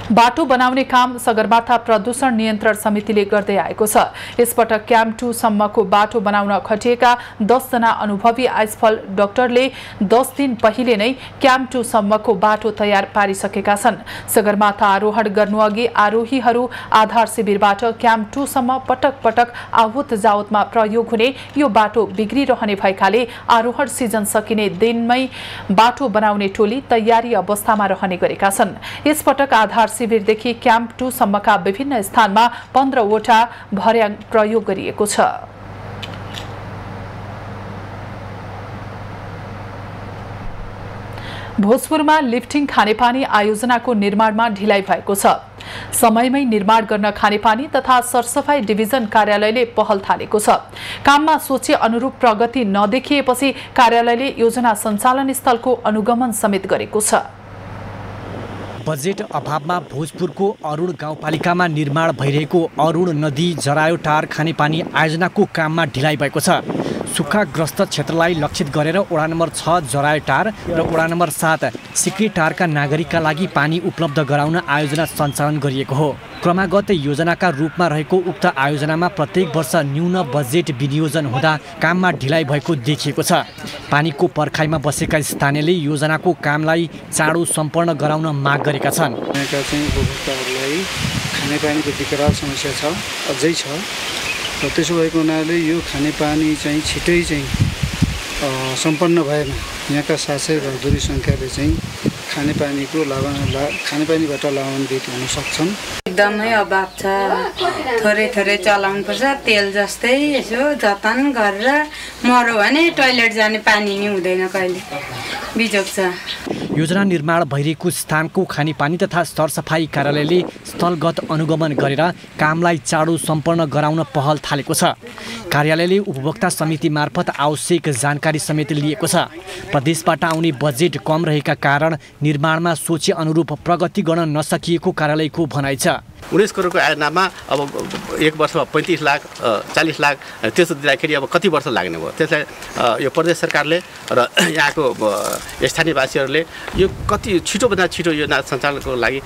बाटो बनाउने काम सगरमाथा प्रदूषण नियन्त्रण समितिले गर्दै आएको छ। यसपटक क्याम्प 2 सम्मको बाटो बनाउन खटिएका 10 जना अनुभवी आइसफल डाक्टरले 10 दिन पहिले नै क्याम्प 2 सम्मको बाटो तयार पारिसकेका छन्। सगरमाथा आरोहण गर्नुअघि आरोहीहरू आधार शिविरबाट क्याम्प 2 सम्म पटक पटक आवत जावतमा प्रयोग हुने यो बाटो बिग्रिरहने भएकाले आरोहण सिजन सकिने दिनमै बाटो बनाउने टोली तयारी अवस्थामा रहने गरेका छन्। यसपटक आधार शिविरदेखि क्याम्प 2 सम्मका विभिन्न स्थानमा 15 वटा भर्याङ प्रयोग गरिएको छ। भोजपुरमा लिफ्टिङ खानेपानी आयोजनाको निर्माणमा ढिलाइ भएको छ। समयमै निर्माण गर्न खानेपानी तथा सरसफाई डिभिजन कार्यालयले पहल थालेको छ। काममा सोचे अनुरूप प्रगति नदेखिएपछि कार्यालयले योजना सञ्चालन स्थलको अनुगमन समेत गरेको छ। बजेट अभावमा भोजपुरको अरुण गाउँपालिकामा निर्माण भइरहेको अरुण नदी जरायोटार खानेपानी आयोजनाको काममा ढिलाइ भएको छ। सुक्खाग्रस्त क्षेत्रलाई लक्षित गरेर वडा नम्बर 6 जरायोटार र वडा नम्बर 7 सिक्रीटारका नागरिकका लागि पानी उपलब्ध गराउन आयोजना सञ्चालन गरिएको हो। क्रमागत योजनाका रूपमा रहेको उक्त आयोजनामा प्रत्येक वर्ष न्यून बजेट विनियोजन हुँदा काममा ढिलाइ भएको देखिएको छ। पानीको पर्खाइमा बसेका स्थानीयले योजनाको कामलाई चाँडो सम्पन्न गराउन माग गरेका छन्। उपभोक्ताहरूलाई खानेपानीको विकराल समस्या छ, अझै छ र त्यसो भएको हुनाले यो खानेपानी चाहिँ छिटै चाहिँ सम्पन्न भएन। यहाँका शासक मजदुरी सङ्ख्याले चाहिँ खानेपानीबाट लाभान्वित हुन सक्छन्। एकदमै अभाव छ, थोरै थोरै चलाउनुपर्छ। तेल जस्तै यसो जतन गरेर मर्यो भने टोइलेट जाने पानी नि हुँदैन, कहिले बिजोग छ। योजना निर्माण भइरहेको स्थानको खानेपानी तथा सरसफाई कार्यालयले स्थलगत अनुगमन गरेर कामलाई चाँडो सम्पन्न गराउन पहल थालेको छ। कार्यालयले उपभोक्ता समिति मार्फत आवश्यक जानकारी समेत लिएको छ। प्रदेशबाट आउने बजेट कम रहेका कारण निर्माणमा सोचे अनुरूप प्रगति गर्न नसकिएको कार्यालयको भनाइ छ। 19 करोडको आयोजनामा अब एक वर्षमा 35 लाख 40 लाख त्यसो दिँदाखेरि अब कति वर्ष लाग्ने भयो। त्यसलाई यो प्रदेश सरकारले र यहाँको स्थानीयवासीहरूले यो कति छिटोभन्दा छिटो योजना सञ्चालनको लागि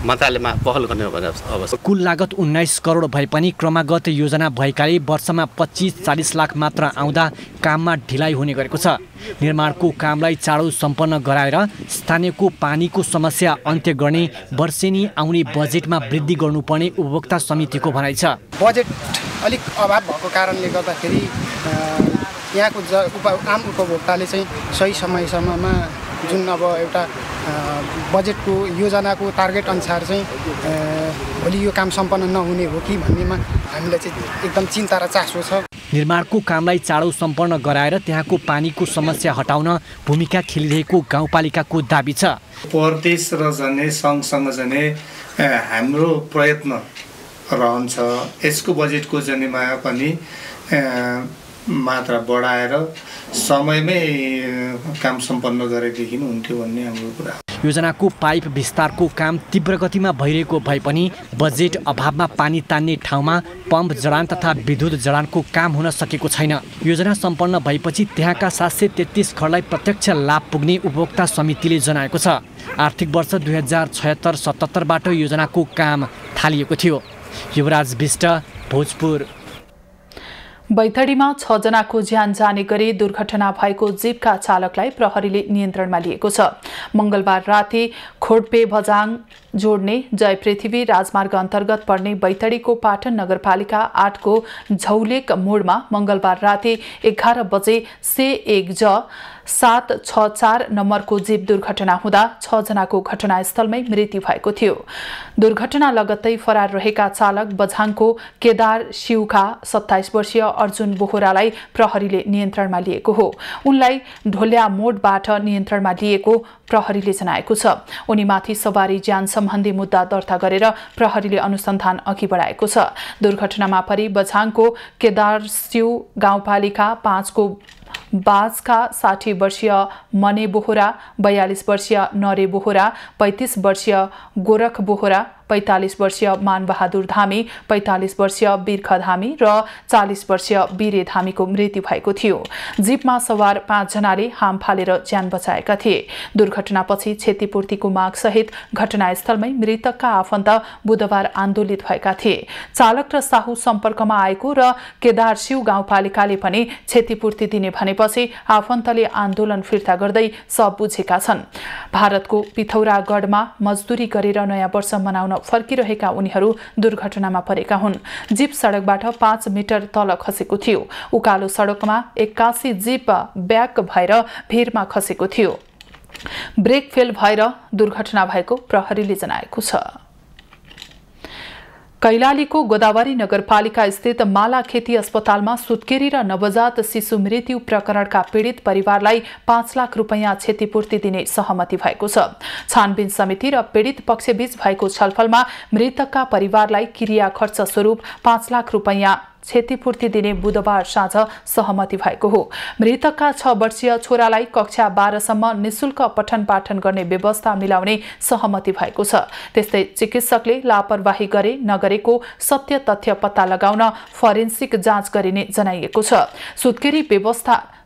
मन्त्रालयमा पहल गर्ने आवश्यक। कुल लागत 19 करोड भए पनि क्रमागत योजना भएकाले वर्षमा 25-40 लाख मात्र आउँदा काममा ढिलाइ हुने गरेको छ। निर्माणको कामलाई चाँडो सम्पन्न गराएर स्थानीयको पानीको समस्या अन्त्य गर्ने वर्षेनी आउने बजेटमा वृद्धि गर्नुपर्ने उपभोक्ता समितिको भनाइ छ। बजेट अलिक अभाव भएको कारणले गर्दाखेरि यहाँको आम उपभोक्ताले चाहिँ सही समयसम्ममा जुन अब एउटा बजेटको योजनाको टार्गेट अनुसार चाहिँ भोलि यो काम सम्पन्न नहुने हो कि भन्नेमा हामीलाई चाहिँ एकदम चिन्ता र चासो छ। निर्माणको कामलाई चाँडो सम्पन्न गराएर त्यहाँको पानीको समस्या हटाउन भूमिका खेलिरहेको गाउँपालिकाको दाबी छ। प्रदेश र जने सँगसँग जने हाम्रो प्रयत्न रहन्छ यसको बजेटको जनेमा पनि मात्रा बढाएर समयमै काम सम्पन्न गरेदेखि हुन्थ्यो भन्ने हाम्रो कुरा। योजनाको पाइप विस्तारको काम तीव्र गतिमा भइरहेको भए पनि बजेट अभावमा पानी तान्ने ठाउँमा पम्प जडान तथा विद्युत जडानको काम हुन सकेको छैन। योजना सम्पन्न भएपछि त्यहाँका 733 घरलाई प्रत्यक्ष लाभ पुग्ने उपभोक्ता समितिले जनाएको छ। आर्थिक वर्ष 2076-77बाट योजनाको काम थालिएको थियो। युवराज विष्ट, भोजपुर। बैतडीमा 6 जनाको ज्यान जाने गरी दुर्घटना भएको जीपका चालकलाई प्रहरीले नियन्त्रणमा लिएको छ। मंगलबार राति खोडपे भजाङ जोड्ने जय पृथ्वी राजमार्ग अन्तर्गत पर्ने बैतडीको पाटन नगरपालिका 8 को झौलेक मोडमा मंगलबार राति 11 बजे C1 ज 764 नम्बरको जीप दुर्घटना हुँदा 6 जनाको घटनास्थलमै मृत्यु भएको थियो। दुर्घटना लगत्तै फरार रहेका चालक बझाङको केदार शिवका 27 वर्षीय अर्जुन बोहरालाई प्रहरीले नियन्त्रणमा लिएको हो। उनलाई ढोल्या मोडबाट नियन्त्रणमा लिएको प्रहरीले जनाएको छ। उनीमाथि सवारी ज्यान सम्बन्धी मुद्दा दर्ता गरेर प्रहरीले अनुसन्धान अघि बढाएको छ। दुर्घटनामा परि बझाङको केदार शिव गाउँपालिका 5 को बाजका 60 वर्षीय मने बोहरा, 42 वर्षीय नरे बोहरा, 35 वर्षीय गोरख बोहरा, 45 वर्षीय मानबहादुर धामी, 45 वर्षीय बिर्ख धामी र 40 वर्षीय बिरे धामीको मृत्यु भएको थियो। जीपमा सवार 5 जनाले हाम फालेर ज्यान बचाएका थिए। दुर्घटनापछि क्षतिपूर्तिको माग सहित घटनास्थलमै मृतकका आफन्त बुधबार आन्दोलित भएका थिए। चालक र साहु सम्पर्कमा आएको र केदार शिव गाउँपालिकाले पनि क्षतिपूर्ति दिने भनेपछि आफन्तले आन्दोलन फिर्ता गर्दै सब बुझेका छन्। भारतको पिथौरागढमा मजदुरी गरेर नयाँ वर्ष मनाउन फर्किरहेका उनीहरू दुर्घटनामा परेका हुन्। जीप सडकबाट 5 मिटर तल खसेको थियो। उकालो सडकमा 81 जीप ब्याक भएर भिरमा खसेको थियो। ब्रेक फेल भएर दुर्घटना भएको प्रहरीले जनाएको छ। कैलालीको गोदावरी नगरपालिका स्थित माला खेती अस्पतालमा सुत्केरी र नवजात शिशु मृत्यु प्रकरणका पीडित परिवारलाई 5 लाख रुपैयाँ क्षतिपूर्ति दिने सहमति भएको छ। छानबिन समिति र पीडित पक्षबीच भएको छलफलमा मृतकका परिवारलाई क्रिया खर्च स्वरूप 5 लाख रुपैयाँ क्षतिपूर्ति दिने बुधबार साँझ सहमति भएको हो। मृतकका 6 वर्षीय छोरालाई कक्षा 12 सम्म निशुल्क पठन पाठन गर्ने व्यवस्था मिलाउने सहमति भएको छ। त्यस्तै चिकित्सकले लापरवाही गरे नगरेको सत्य तथ्य पत्ता लगाउन फोरेन्सिक जाँच गरिने जनाइएको छ।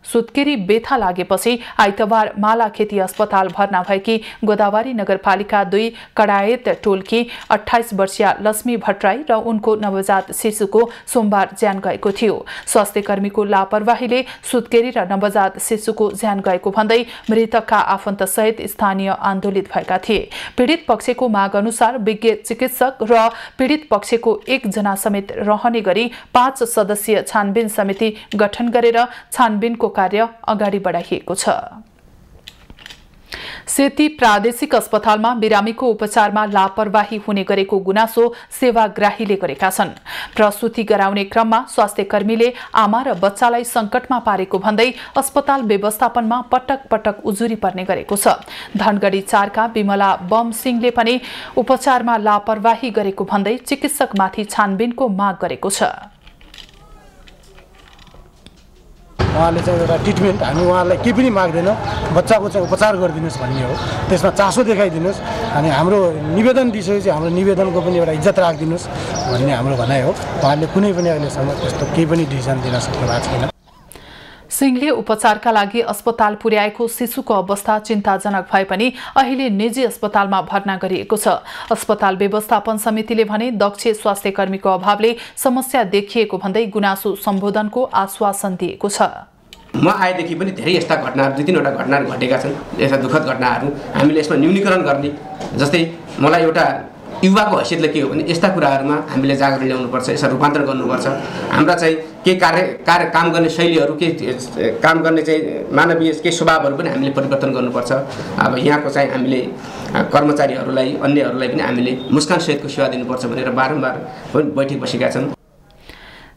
सुत्केरी बेथा लागेपछि आइतबार माला खेती अस्पताल भर्ना भएकी गोदावरी नगरपालिका 2 कडायत टोलकी 28 वर्षीय लक्ष्मी भट्टराई र उनको नवजात शिशुको सोमबार ज्यान गएको थियो। स्वास्थ्य कर्मीको लापरवाहीले सुत्केरी र नवजात शिशुको ज्यान गएको भन्दै मृतकका आफन्त सहित स्थानीय आन्दोलित भएका थिए। पीडित पक्षको माग अनुसार विज्ञ चिकित्सक र पीडित पक्षको 1 जना समेत रहने गरी 5 सदस्यीय छानबिन समिति गठन गरेर छानबिनको कार्य अगाडि बढाइएको छ। सेती प्रादेशिक अस्पतालमा बिरामीको उपचारमा लापरवाही हुने गरेको गुनासो सेवाग्राहीले गरेका छन्। प्रसुति गराउने क्रममा स्वास्थ्य कर्मीले आमा र बच्चालाई संकटमा पारेको भन्दै अस्पताल व्यवस्थापनमा पटक पटक उजुरी पर्ने गरेको छ। धनगढी 4 का विमला बम सिंहले पनि उपचारमा लापरवाही गरेको भन्दै चिकित्सकमाथि छानबिनको माग गरेको छ। उहाँले चाहिँ एउटा ट्रिटमेन्ट हामी उहाँलाई केही पनि माग्दैनौँ, बच्चाको चाहिँ उपचार गरिदिनुहोस् भन्ने हो। त्यसमा चासो देखाइदिनुहोस् अनि हाम्रो निवेदन दिइसकेपछि हाम्रो निवेदनको पनि एउटा इज्जत राखिदिनुहोस् भन्ने हाम्रो भनाइ हो। उहाँले कुनै पनि अहिलेसम्म त्यस्तो केही पनि डिसिजन दिन सक्नु भएको छैन। सिंहले उपचारका लागि अस्पताल पुर्याएको शिशुको अवस्था चिन्ताजनक भए पनि अहिले निजी अस्पतालमा भर्ना गरिएको छ। अस्पताल व्यवस्थापन समितिले भने दक्ष स्वास्थ्य कर्मीको अभावले समस्या देखिएको भन्दै गुनासो सम्बोधनको आश्वासन दिएको छ। म आएदेखि पनि धेरै यस्ता घटनाहरू 2-3वटा घटनाहरू घटेका छन्। यस्ता दुःखद घटनाहरू हामीले यसमा न्यूनीकरण गर्ने, जस्तै मलाई एउटा युवाको हैसियतले के हो भने यस्ता कुराहरूमा हामीले जागरण ल्याउनुपर्छ, यसलाई रूपान्तरण गर्नुपर्छ। हाम्रा चाहिँ के काम गर्ने शैलीहरू, के काम गर्ने चाहिँ मानवीय के स्वभावहरू पनि हामीले परिवर्तन गर्नुपर्छ। अब यहाँको चाहिँ हामीले कर्मचारीहरूलाई अन्यहरूलाई पनि हामीले मुस्कानसहितको सेवा दिनुपर्छ भनेर बारम्बार बैठक बसेका छन्।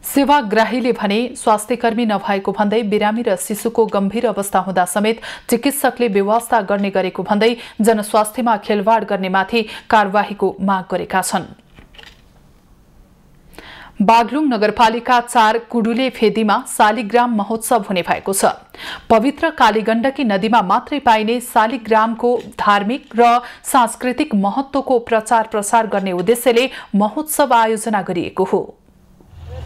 सेवाग्राहीले भने स्वास्थ्यकर्मी नभएको भन्दै बिरामी र शिशुको गम्भीर अवस्था हुँदा समेत चिकित्सकले व्यवस्था गर्ने गरेको भन्दै जनस्वास्थ्यमा खेलवाड गर्नेमाथि कारबाहीको माग गरेका छन्। बागलुङ नगरपालिका 4 कुडुले फेदीमा शालिग्राम महोत्सव हुने भएको छ। पवित्र कालीगण्डकी नदीमा मात्रै पाइने शालिग्रामको धार्मिक र सांस्कृतिक महत्त्वको प्रचार प्रसार गर्ने उद्देश्यले महोत्सव आयोजना गरिएको हो।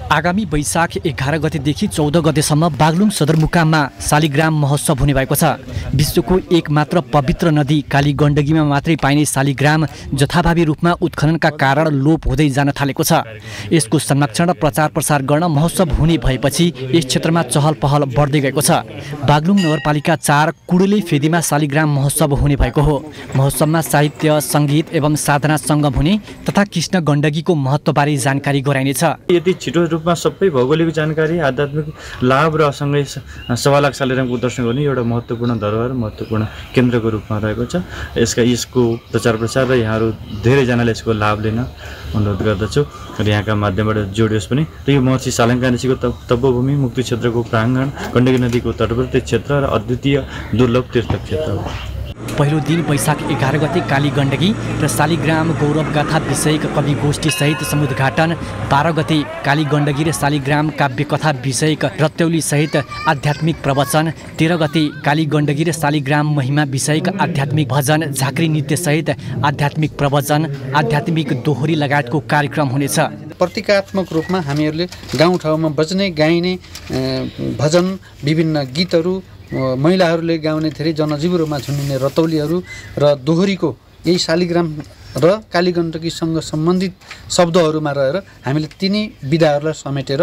आगामी वैशाख 11 गतेदेखि 14 गतेसम्म बागलुङ सदरमुकाममा शालिग्राम महोत्सव हुने भएको छ। विश्वको एकमात्र पवित्र नदी कालीगण्डकीमा मात्रै पाइने शालिग्राम जथाभावी रूपमा उत्खननका कारण लोप हुँदै जान थालेको छ। यसको संरक्षण र प्रचार प्रसार गर्न महोत्सव हुने भएपछि यस क्षेत्रमा चहल पहल बढ्दै गएको छ। बागलुङ नगरपालिका 4 कुडुले फेदीमा शालिग्राम महोत्सव हुने भएको हो। महोत्सवमा साहित्य, सङ्गीत एवं साधना सङ्गम हुने तथा कृष्ण गण्डकीको महत्त्वबारे जानकारी गराइनेछ। यदि छिटो रूपमा सबै भौगोलिक जानकारी, आध्यात्मिक लाभ र सँगै 1.25 लाख शालिग्रामको दर्शन गर्ने एउटा महत्त्वपूर्ण धरोहर, महत्त्वपूर्ण केन्द्रको रूपमा रहेको छ। यसको प्रचार प्रसार र यहाँहरू धेरैजनाले यसको लाभ लिन अनुरोध गर्दछु र यहाँका माध्यमबाट जोडियोस् पनि। र यो महर्षि सालङ्का ऋषिको तपोभूमि, मुक्ति क्षेत्रको प्राङ्गण, गण्डकी नदीको तटवर्ती क्षेत्र र अद्वितीय दुर्लभ तीर्थ क्षेत्र हो। पहिलो दिन वैशाख 11 गते कालीगण्डकी र शालिग्राम गौरवगाथा विषयक कवि गोष्ठी सहित समुद्घाटन, 12 गते कालीगण्डकी र शालिग्राम काव्यकथा विषयक रत्यौली सहित आध्यात्मिक प्रवचन, 13 गते कालीगण्डकी र शालिग्राम महिमा विषयक आध्यात्मिक भजन, झाँक्री नृत्य सहित आध्यात्मिक प्रवचन, आध्यात्मिक दोहोरी लगायतको कार्यक्रम हुनेछ। प्रतीकात्मक रूपमा हामीहरूले गाउँठाउँमा बज्ने गाइने भजन, विभिन्न गीतहरू, महिलाहरूले गाउने धेरै जनजीवनमा झुन्डिने रतौलीहरू र दोहोरीको यही शालिग्राम र कालीगण्डकीसँग सम्बन्धित शब्दहरूमा रहेर हामीले तिनै विधाहरूलाई समेटेर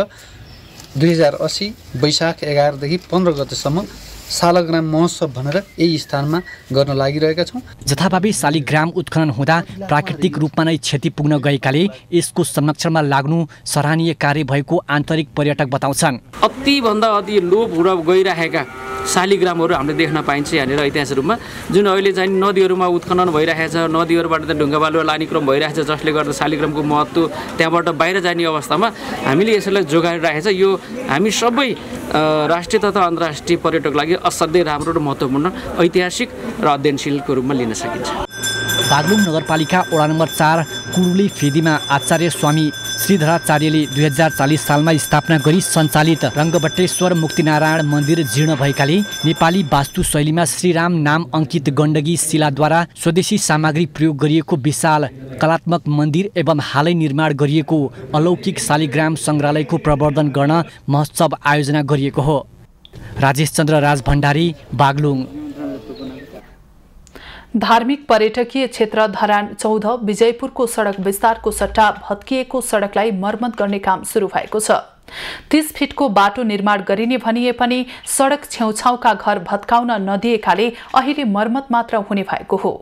2080 वैशाख 11 देखि 15 गतेसम्म शालिग्राम महोत्सव भनेर यही स्थानमा गर्न लागिरहेका छौँ। जथाभावी शालिग्राम उत्खनन हुँदा प्राकृतिक रूपमा नै क्षति पुग्न गएकाले यसको संरक्षणमा लाग्नु सराहनीय कार्य भएको आन्तरिक पर्यटक बताउँछन्। अतिभन्दा अति लोप हुन गइरहेका शालिग्रामहरू हामीले देख्न पाइन्छ यहाँनिर ऐतिहासिक रूपमा, जुन अहिले चाहिँ नदीहरूमा उत्खनन भइरहेको छ, नदीहरूबाट त ढुङ्गा बालुवा लाने क्रम भइरहेको छ, जसले गर्दा शालिग्रामको महत्त्व त्यहाँबाट बाहिर जाने अवस्थामा हामीले यसलाई जोगाइरहेको छ। यो हामी सबै राष्ट्रिय तथा अन्तर्राष्ट्रिय पर्यटकको लागि असाध्यै राम्रो र महत्त्वपूर्ण ऐतिहासिक र अध्ययनशीलको रूपमा लिन सकिन्छ। बागलुङ नगरपालिका वडा नम्बर 4 कुडुले फेदीमा आचार्य स्वामी श्रीधराचार्यले 2040 सालमा स्थापना गरी सञ्चालित रङ्गबटेश्वर मुक्तिनारायण मन्दिर जीर्ण भएकाले नेपाली वास्तुशैलीमा श्रीराम नाम अङ्कित गण्डकी शिलाद्वारा स्वदेशी सामग्री प्रयोग गरिएको विशाल कलात्मक मन्दिर एवं हालै निर्माण गरिएको अलौकिक शालिग्राम सङ्ग्रहालयको प्रवर्धन गर्न महोत्सव आयोजना गरिएको हो। राजेश चन्द्र राज भण्डारी, बागलुङ। धार्मिक पर्यटकीय क्षेत्र धरान 14 विजयपुरको सडक विस्तारको सट्टा भत्किएको सडकलाई मर्मत गर्ने काम सुरु भएको छ। 30 फिटको बाटो निर्माण गरिने भनिए पनि सडक छेउछाउका घर भत्काउन नदिएकाले अहिले मर्मत मात्र हुने भएको हो।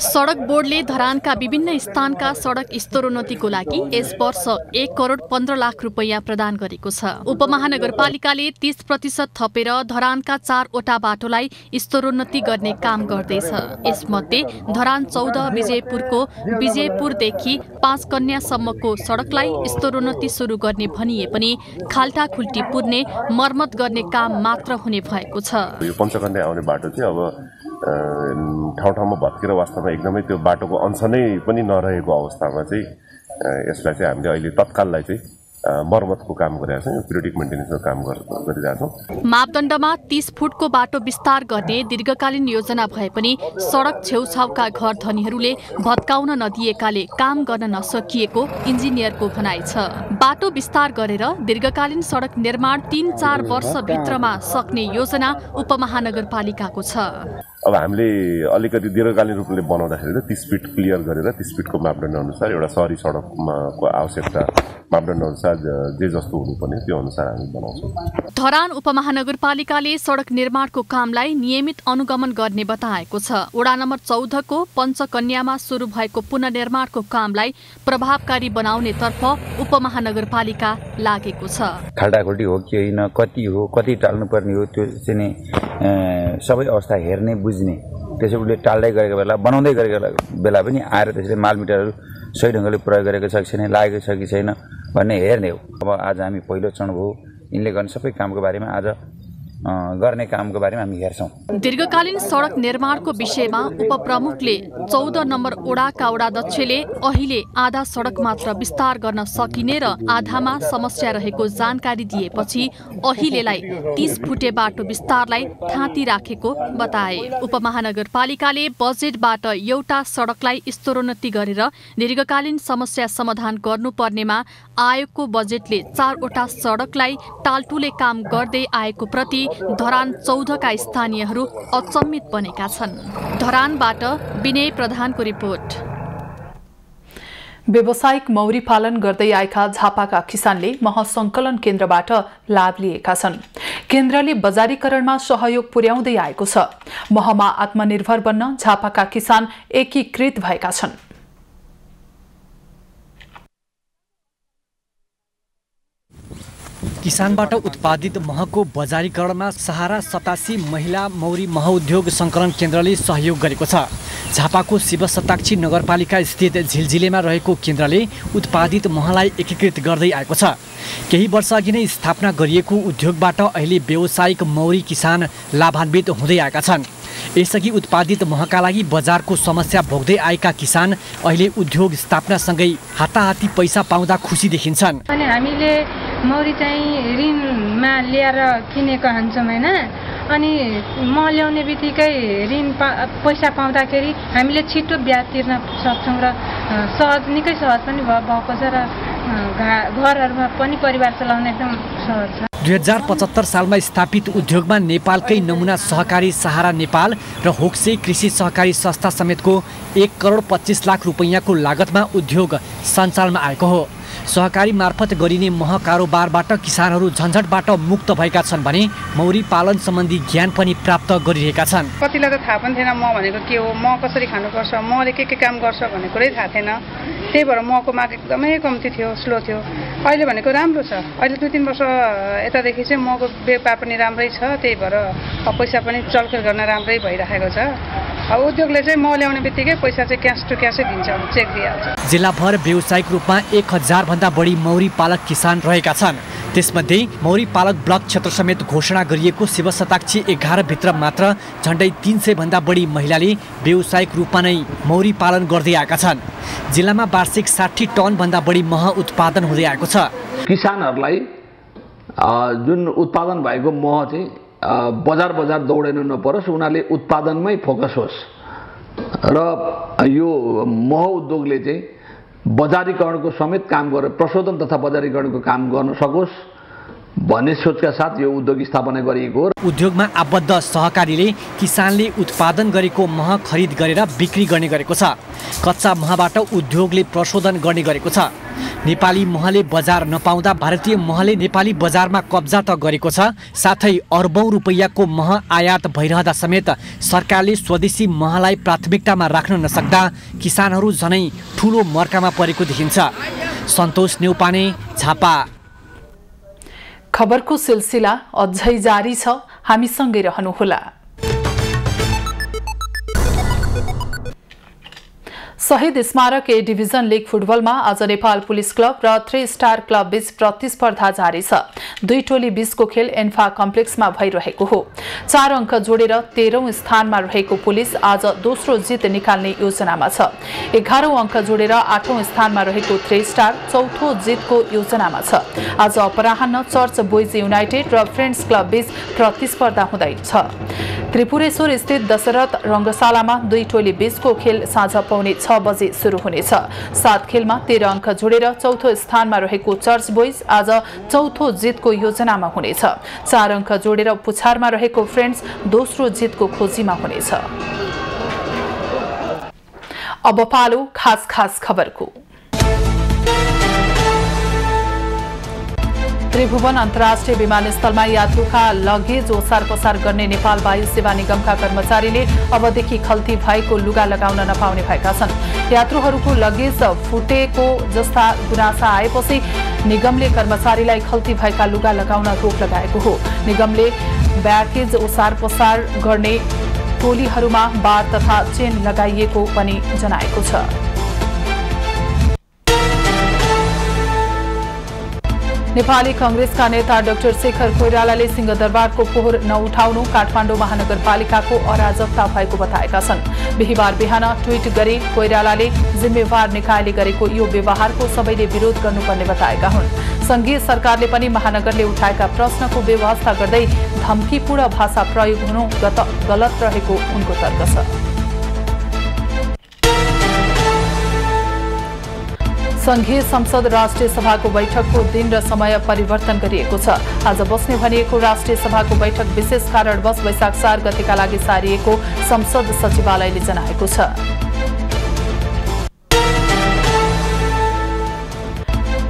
सडक बोर्डले धरानका विभिन्न स्थानका सडक स्तरोन्नतिको लागि यस वर्ष 1 करोड 15 लाख रुपैयाँ प्रदान गरेको छ। उपमहानगरपालिकाले 30% थपेर धरानका 4 वटा बाटोलाई स्तरोन्नति गर्ने काम गर्दैछ। यसमध्ये धरान 14 विजयपुरको विजयपुरदेखि 5 कन्यासम्मको सडकलाई स्तरोन्नति सुरु गर्ने भनिए पनि खाल्टा खुल्टी पुर्ने मर्मत गर्ने काम मात्र हुने भएको छ। यो पञ्चकन्या आउने बाटो चाहिँ अब ठाउँ ठाउँमा भत्केर वास्तवमा एकदमै त्यो बाटोको अंश नै पनि नरहेको अवस्थामा चाहिँ यसलाई चाहिँ हामीले अहिले तत्काललाई चाहिँ मर्मतको काम गरिरहेका छौँ, पिरियडिक मेन्टेनेन्सको काम गरिरहेका छौँ। मापदण्डमा 30 फुटको बाटो विस्तार गर्ने दीर्घकालीन योजना भए पनि सडक छेउछाउका घर धनीहरूले भत्काउन नदिएकाले काम गर्न नसकिएको इन्जिनियरको भनाइ छ। बाटो विस्तार गरेर दीर्घकालीन सडक निर्माण 3-4 वर्षभित्रमा सक्ने योजना उपमहानगरपालिकाको छ। अब हामीले अलिकति दीर्घकालीन रूपले बनाउँदाखेरि 30 फिट क्लियर गरेर 30 फिटको मापदण्ड अनुसार एउटा सहरी सडकको आवश्यकता मापदण्ड अनुसार जे जस्तो हुनुपर्ने त्यो अनुसार हामी बनाउँछौँ। धरान उपमहानगरपालिकाले सडक निर्माणको कामलाई नियमित अनुगमन गर्ने बताएको छ। वडा नम्बर 14 को पञ्चकन्यामा सुरु भएको पुनर्निर्माणको कामलाई प्रभावकारी बनाउने तर्फ उपमहानगरपालिका लागेको छ। खाल्डाखुल्डी हो कि होइन, कति हो, कति टाल्नुपर्ने हो, त्यो चाहिँ सबै अवस्था हेर्ने बुझ्ने, त्यसै उसले टाल्दै गरेको बेला बनाउँदै गरेको बेला पनि आएर त्यसले माल मिटरहरू सही ढङ्गले प्रयोग गरेको छ कि छैन, लागेको छ कि छैन भन्ने हेर्ने हो। अब आज हामी पहिलो क्षण भयो, यिनले गर्ने सबै कामको बारेमा आज गर्ने कामको बारेमा हामी हेर्छौँ। दीर्घकालीन सडक निर्माणको विषयमा उपप्रमुखले 14 नम्बर वडाका वडाध्यक्षले अहिले आधा सडक मात्र विस्तार गर्न सकिने र आधामा समस्या रहेको जानकारी दिएपछि अहिलेलाई 30 फुटे बाटो विस्तारलाई थाँती राखेको बताए। उपमहानगरपालिकाले बजेटबाट एउटा सडकलाई स्तरोन्नति गरेर दीर्घकालीन समस्या समाधान गर्नुपर्नेमा आयोगको बजेटले 4 वटा सडकलाई टालटुले काम गर्दै आएको प्रति धरान 14 का स्थानीयहरू अचम्मित बनेका छन्। धरानबाट विनय प्रधानको रिपोर्ट। व्यावसायिक मौरी पालन गर्दै आएका झापाका किसानले महसंकलन केन्द्रबाट लाभ लिएका छन्। केन्द्रले बजारीकरणमा सहयोग पुर्याउँदै आएको छ। महमा आत्मनिर्भर बन्न झापाका किसान एकीकृत भएका छन्। किसानबाट उत्पादित महको बजारीकरणमा सहारा 87 महिला मौरी मह उद्योग सङ्कलन केन्द्रले सहयोग गरेको छ। झापाको शिवशताक्षी नगरपालिका स्थित झिलझिलेमा रहेको केन्द्रले उत्पादित महलाई एकीकृत गर्दै आएको छ। केही वर्षअघि नै स्थापना गरिएको उद्योगबाट अहिले व्यावसायिक मौरी किसान लाभान्वित हुँदै आएका छन्। यसअघि उत्पादित महका लागि बजारको समस्या भोग्दै आएका किसान अहिले उद्योग स्थापनासँगै हाताहाती पैसा पाउँदा खुसी देखिन्छन्। अनि हामीले मौरी चाहिँ ऋणमा ल्याएर किनेको हुन्छौँ होइन, अनि म ल्याउने बित्तिकै ऋण पैसा पाउँदाखेरि हामीले छिटो ब्याज तिर्न सक्छौँ र निकै सहज पनि भएको छ र घरहरूमा पनि परिवार चलाउन एकदम सहज छ। 2075 सालमा स्थापित उद्योगमा नेपालकै नमुना सहकारी सहारा नेपाल र होक्से कृषि सहकारी संस्था समेतको 1 करोड 25 लाख रुपैयाँको लागतमा उद्योग सञ्चालनमा आएको हो। सहकारी मार्फत गरिने मह कारोबारबाट किसानहरू झन्झटबाट मुक्त भएका छन् भने मौरी पालन सम्बन्धी ज्ञान पनि प्राप्त गरिरहेका छन्। कतिलाई त थाहा पनि थिएन म भनेको के हो, म कसरी खानुपर्छ, मले के काम गर्छ भन्ने कुरै थाहा थिएन। त्यही भएर मको माग एकदमै कम्ती थियो, स्लो थियो। अहिले भनेको राम्रो छ। अहिले 2-3 वर्ष यतादेखि चाहिँ मको व्यापार पनि राम्रै छ। त्यही भएर पैसा पनि चलखेल गर्न राम्रै भइरहेको छ। अब उद्योगले चाहिँ म ल्याउने बित्तिकै पैसा चाहिँ क्यास टु क्यासै दिन्छ, चेक दिइहाल्छ। जिल्लाभर व्यावसायिक रूपमा 1000 भन्दा बढी मौरी पालक किसान रहेका छन्। त्यसमध्ये मौरी पालक ब्लक क्षेत्र समेत घोषणा गरिएको शिवशताक्षी 11 भित्र मात्र झण्डै 300 भन्दा बढी महिलाले व्यावसायिक रूपमा नै मौरी पालन गर्दै आएका छन्। जिल्लामा वार्षिक 60 टन भन्दा बढी मह उत्पादन हुँदै आएको छ। किसानहरूलाई जुन उत्पादन भएको मह चाहिँ बजार दौडेन नपरोस्, उनीहरूले उत्पादनमै फोकस होस् र यो मह उद्योगले चाहिँ बजारीकरणको समेत काम गरेर प्रशोधन तथा बजारीकरणको काम गर्न सकोस् भन्ने सोचका साथ यो उद्योग स्थापना गरिएको हो। उद्योगमा आबद्ध सहकारीले किसानले उत्पादन गरेको मह खरिद गरेर बिक्री गर्ने गरेको छ। कच्चा महबाट उद्योगले प्रशोधन गर्ने गरेको छ। नेपाली महले बजार नपाउँदा भारतीय महले नेपाली बजारमा कब्जा त गरेको छ, साथै अर्बौं रुपैयाँको मह आयात भइरहँदा समेत सरकारले स्वदेशी महलाई प्राथमिकतामा राख्न नसक्दा किसानहरू झनै ठूलो मर्कामा परेको देखिन्छ। सन्तोष नेउपाने, झापा। खबरको सिलसिला अझै जारी छ, हामीसँगै रहनुहोला। शहीद स्मारक ए डिभिजन लीग फुटबलमा आज नेपाल पुलिस क्लब र 3 स्टार क्लब बीच प्रतिस्पर्धा जारी छ। दुई टोली बीचको खेल एन्फा कम्प्लेक्समा भइरहेको हो। 4 अङ्क जोडेर 13औं स्थानमा रहेको पुलिस आज दोस्रो जित निकाल्ने योजनामा छ। 11औं अङ्क जोडेर 8औं स्थानमा रहेको 3 स्टार चौथो जितको योजनामा छ। आज अपराह्न चर्च बोइज युनाइटेड र फ्रेन्ड्स क्लब बीच प्रतिस्पर्धा हुँदैछ। त्रिपुरेश्वर स्थित दशरथ रङ्गशालामा दुई टोली बीचको खेल साँझ पौने 6 बजे सुरु हुनेछ। 7 खेलमा 13 अङ्क जोडेर चौथो स्थानमा रहेको चर्च बोइज आज चौथो जितको योजनामा हुनेछ। 4 अङ्क जोडेर पुछारमा रहेको फ्रेन्ड्स दोस्रो जितको खोजीमा हुनेछ। अब पालो खास खबरको। त्रिभुवन अन्तर्राष्ट्रिय विमानस्थलमा यात्रुका लगेज ओसार पसार गर्ने नेपाल वायु सेवा निगमका कर्मचारीले अबदेखि खल्ती भएको लुगा लगाउन नपाउने भएका छन्। यात्रुहरूको लगेज फुटेको जस्ता गुनासा आएपछि निगमले कर्मचारीलाई खल्ती भएका लुगा लगाउन रोक लगाएको हो। निगमले ब्यागेज ओसार पसार गर्ने टोलीहरूमा बार तथा चेन लगाइएको पनि जनाएको छ। नेपाली कांग्रेसका नेता डाक्टर शेखर कोइरालाले सिंहदरबारको पोहोर नउठाउनु काठमाडौँ महानगरपालिकाको अराजकता भएको बताएका छन्। बिहिबार बिहान ट्वीट गरी कोइरालाले जिम्मेवार निकायले गरेको यो व्यवहारको सबैले विरोध गर्नुपर्ने बताएका हुन्। संघीय सरकारले पनि महानगरले उठाएका प्रश्नको व्यवस्था गर्दै धम्कीपूर्ण भाषा प्रयोग हुनु गलत रहेको उनको तर्क छ। संघीय संसद राष्ट्रिय सभाको बैठकको दिन र समय परिवर्तन गरिएको छ। आज बस्ने भनिएको राष्ट्रिय सभाको बैठक विशेष कारणवश वैशाख 4 गतेका लागि सारिएको संसद सचिवालयले जनाएको छ।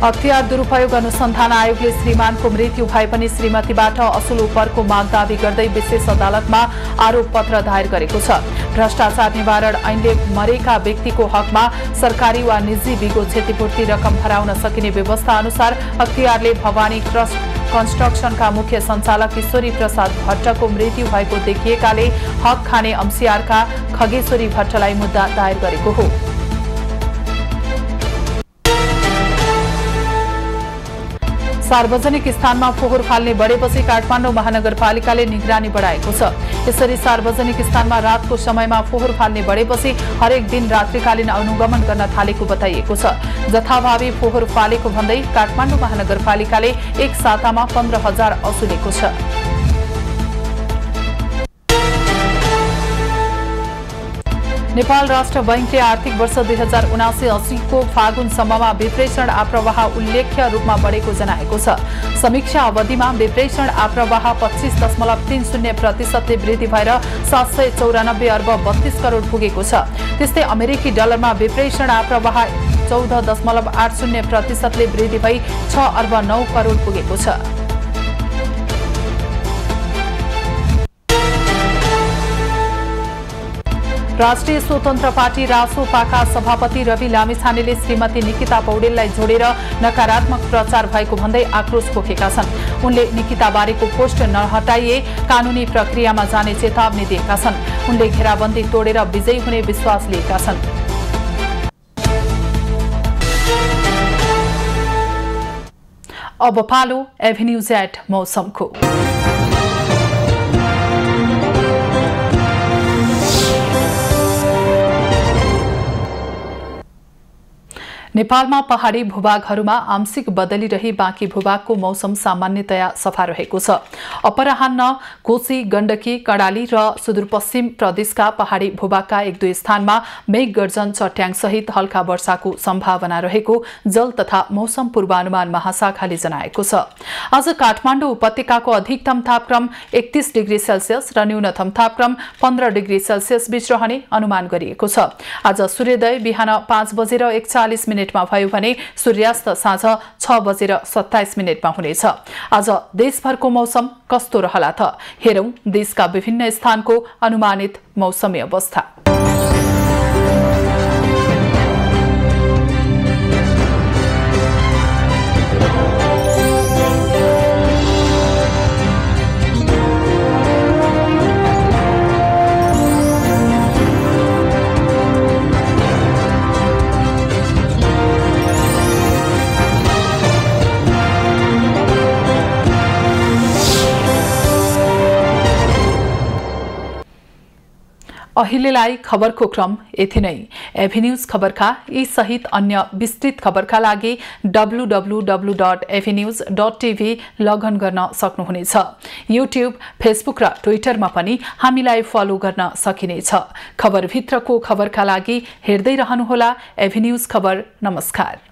अख्तियार दुरूपयोग अनुसन्धान आयोगले श्रीमानको मृत्यु भए पनि श्रीमतीबाट असुल उपरको माग दावी गर्दै विशेष अदालतमा आरोप पत्र दायर गरेको छ। भ्रष्टाचार निवारण ऐनले मरेका व्यक्तिको हकमा सरकारी वा निजी बिगो क्षतिपूर्ति रकम भराउन सकिने व्यवस्था अनुसार अख्तियारले भवानी ट्रस्ट कन्स्ट्रक्सनका मुख्य सञ्चालक ईश्वरी प्रसाद भट्टको मृत्यु भएको देखिएकाले हक खाने एमसीआरका खगेश्वरी भट्टलाई मुद्दा दायर गरेको हो। सार्वजनिक स्थानमा फोहोर फाल्ने बढेपछि काठमाडौँ महानगरपालिकाले निगरानी बढाएको छ। यसरी सार्वजनिक स्थानमा रातको समयमा फोहोर फाल्ने बढेपछि हरेक दिन रात्रिकालीन अनुगमन गर्न थालेको बताइएको छ। जथाभावी फोहोर फालेको भन्दै काठमाडौँ महानगरपालिकाले एक सातामा 15,000 असुलेको छ। नेपाल राष्ट्र बैंकले आर्थिक वर्ष 2079-80 को फागुनसम्ममा विप्रेषण आप्रवाह उल्लेख्य रूपमा बढेको जनाएको छ। समीक्षा अवधिमा विप्रेषण आप्रवाह 25.30% वृद्धि भएर 794 अर्ब 32 करोड पुगेको छ। त्यस्तै अमेरिकी डलरमा विप्रेषण आप्रवाह 14.80% वृद्धि भई 6 अर्ब 9 करोड पुगेको छ। राष्ट्रिय स्वतन्त्र पार्टी रासोपाका सभापति रवि लामिछानेले श्रीमती निकिता पौडेललाई जोडेर नकारात्मक प्रचार भएको भन्दै आक्रोश पोखेका छन्। उनले निकिताबारेको पोस्ट नहटाइए कानूनी प्रक्रियामा जाने चेतावनी दिएका छन्। उनले घेराबन्दी तोडेर विजयी हुने विश्वास लिएका छन्। अब पालो एभेन्यूज एट मौसमको। नेपालमा पहाडी भूभागहरूमा आंशिक बदली रही बाँकी भूभागको मौसम सामान्यतया सफा रहेको छ। अपराह्न कोशी, गण्डकी, कर्णाली र सुदूरपश्चिम प्रदेशका पहाडी भूभागका 1-2 स्थानमा मेघ गर्जन, चट्याङ सहित हल्का वर्षाको सम्भावना रहेको जल तथा मौसम पूर्वानुमान महाशाखाले जनाएको छ। आज काठमाडौँ उपत्यकाको अधिकतम तापक्रम 31 डिग्री सेल्सियस र न्यूनतम तापक्रम 15 डिग्री सेल्सियस बीच रहने अनुमान गरिएको छ। आज सूर्योदय बिहान 5:41 भयो भने सूर्यास्त साँझ 6:27 हुनेछ। आज देशभरको मौसम कस्तो रहला त हेरौं देशका विभिन्न स्थानको अनुमानित मौसमी अवस्था। अहिलेलाई खबरको क्रम यति नै। एभेन्यूज खबरका यी सहित अन्य विस्तृत खबरका लागि www.avenews.tv लगइन गर्न सक्नुहुनेछ। युट्युब, फेसबुक र ट्विटरमा पनि हामीलाई फलो गर्न सकिनेछ। खबरभित्रको खबरका लागि हेर्दै रहनुहोला एभेन्यूज खबर। नमस्कार।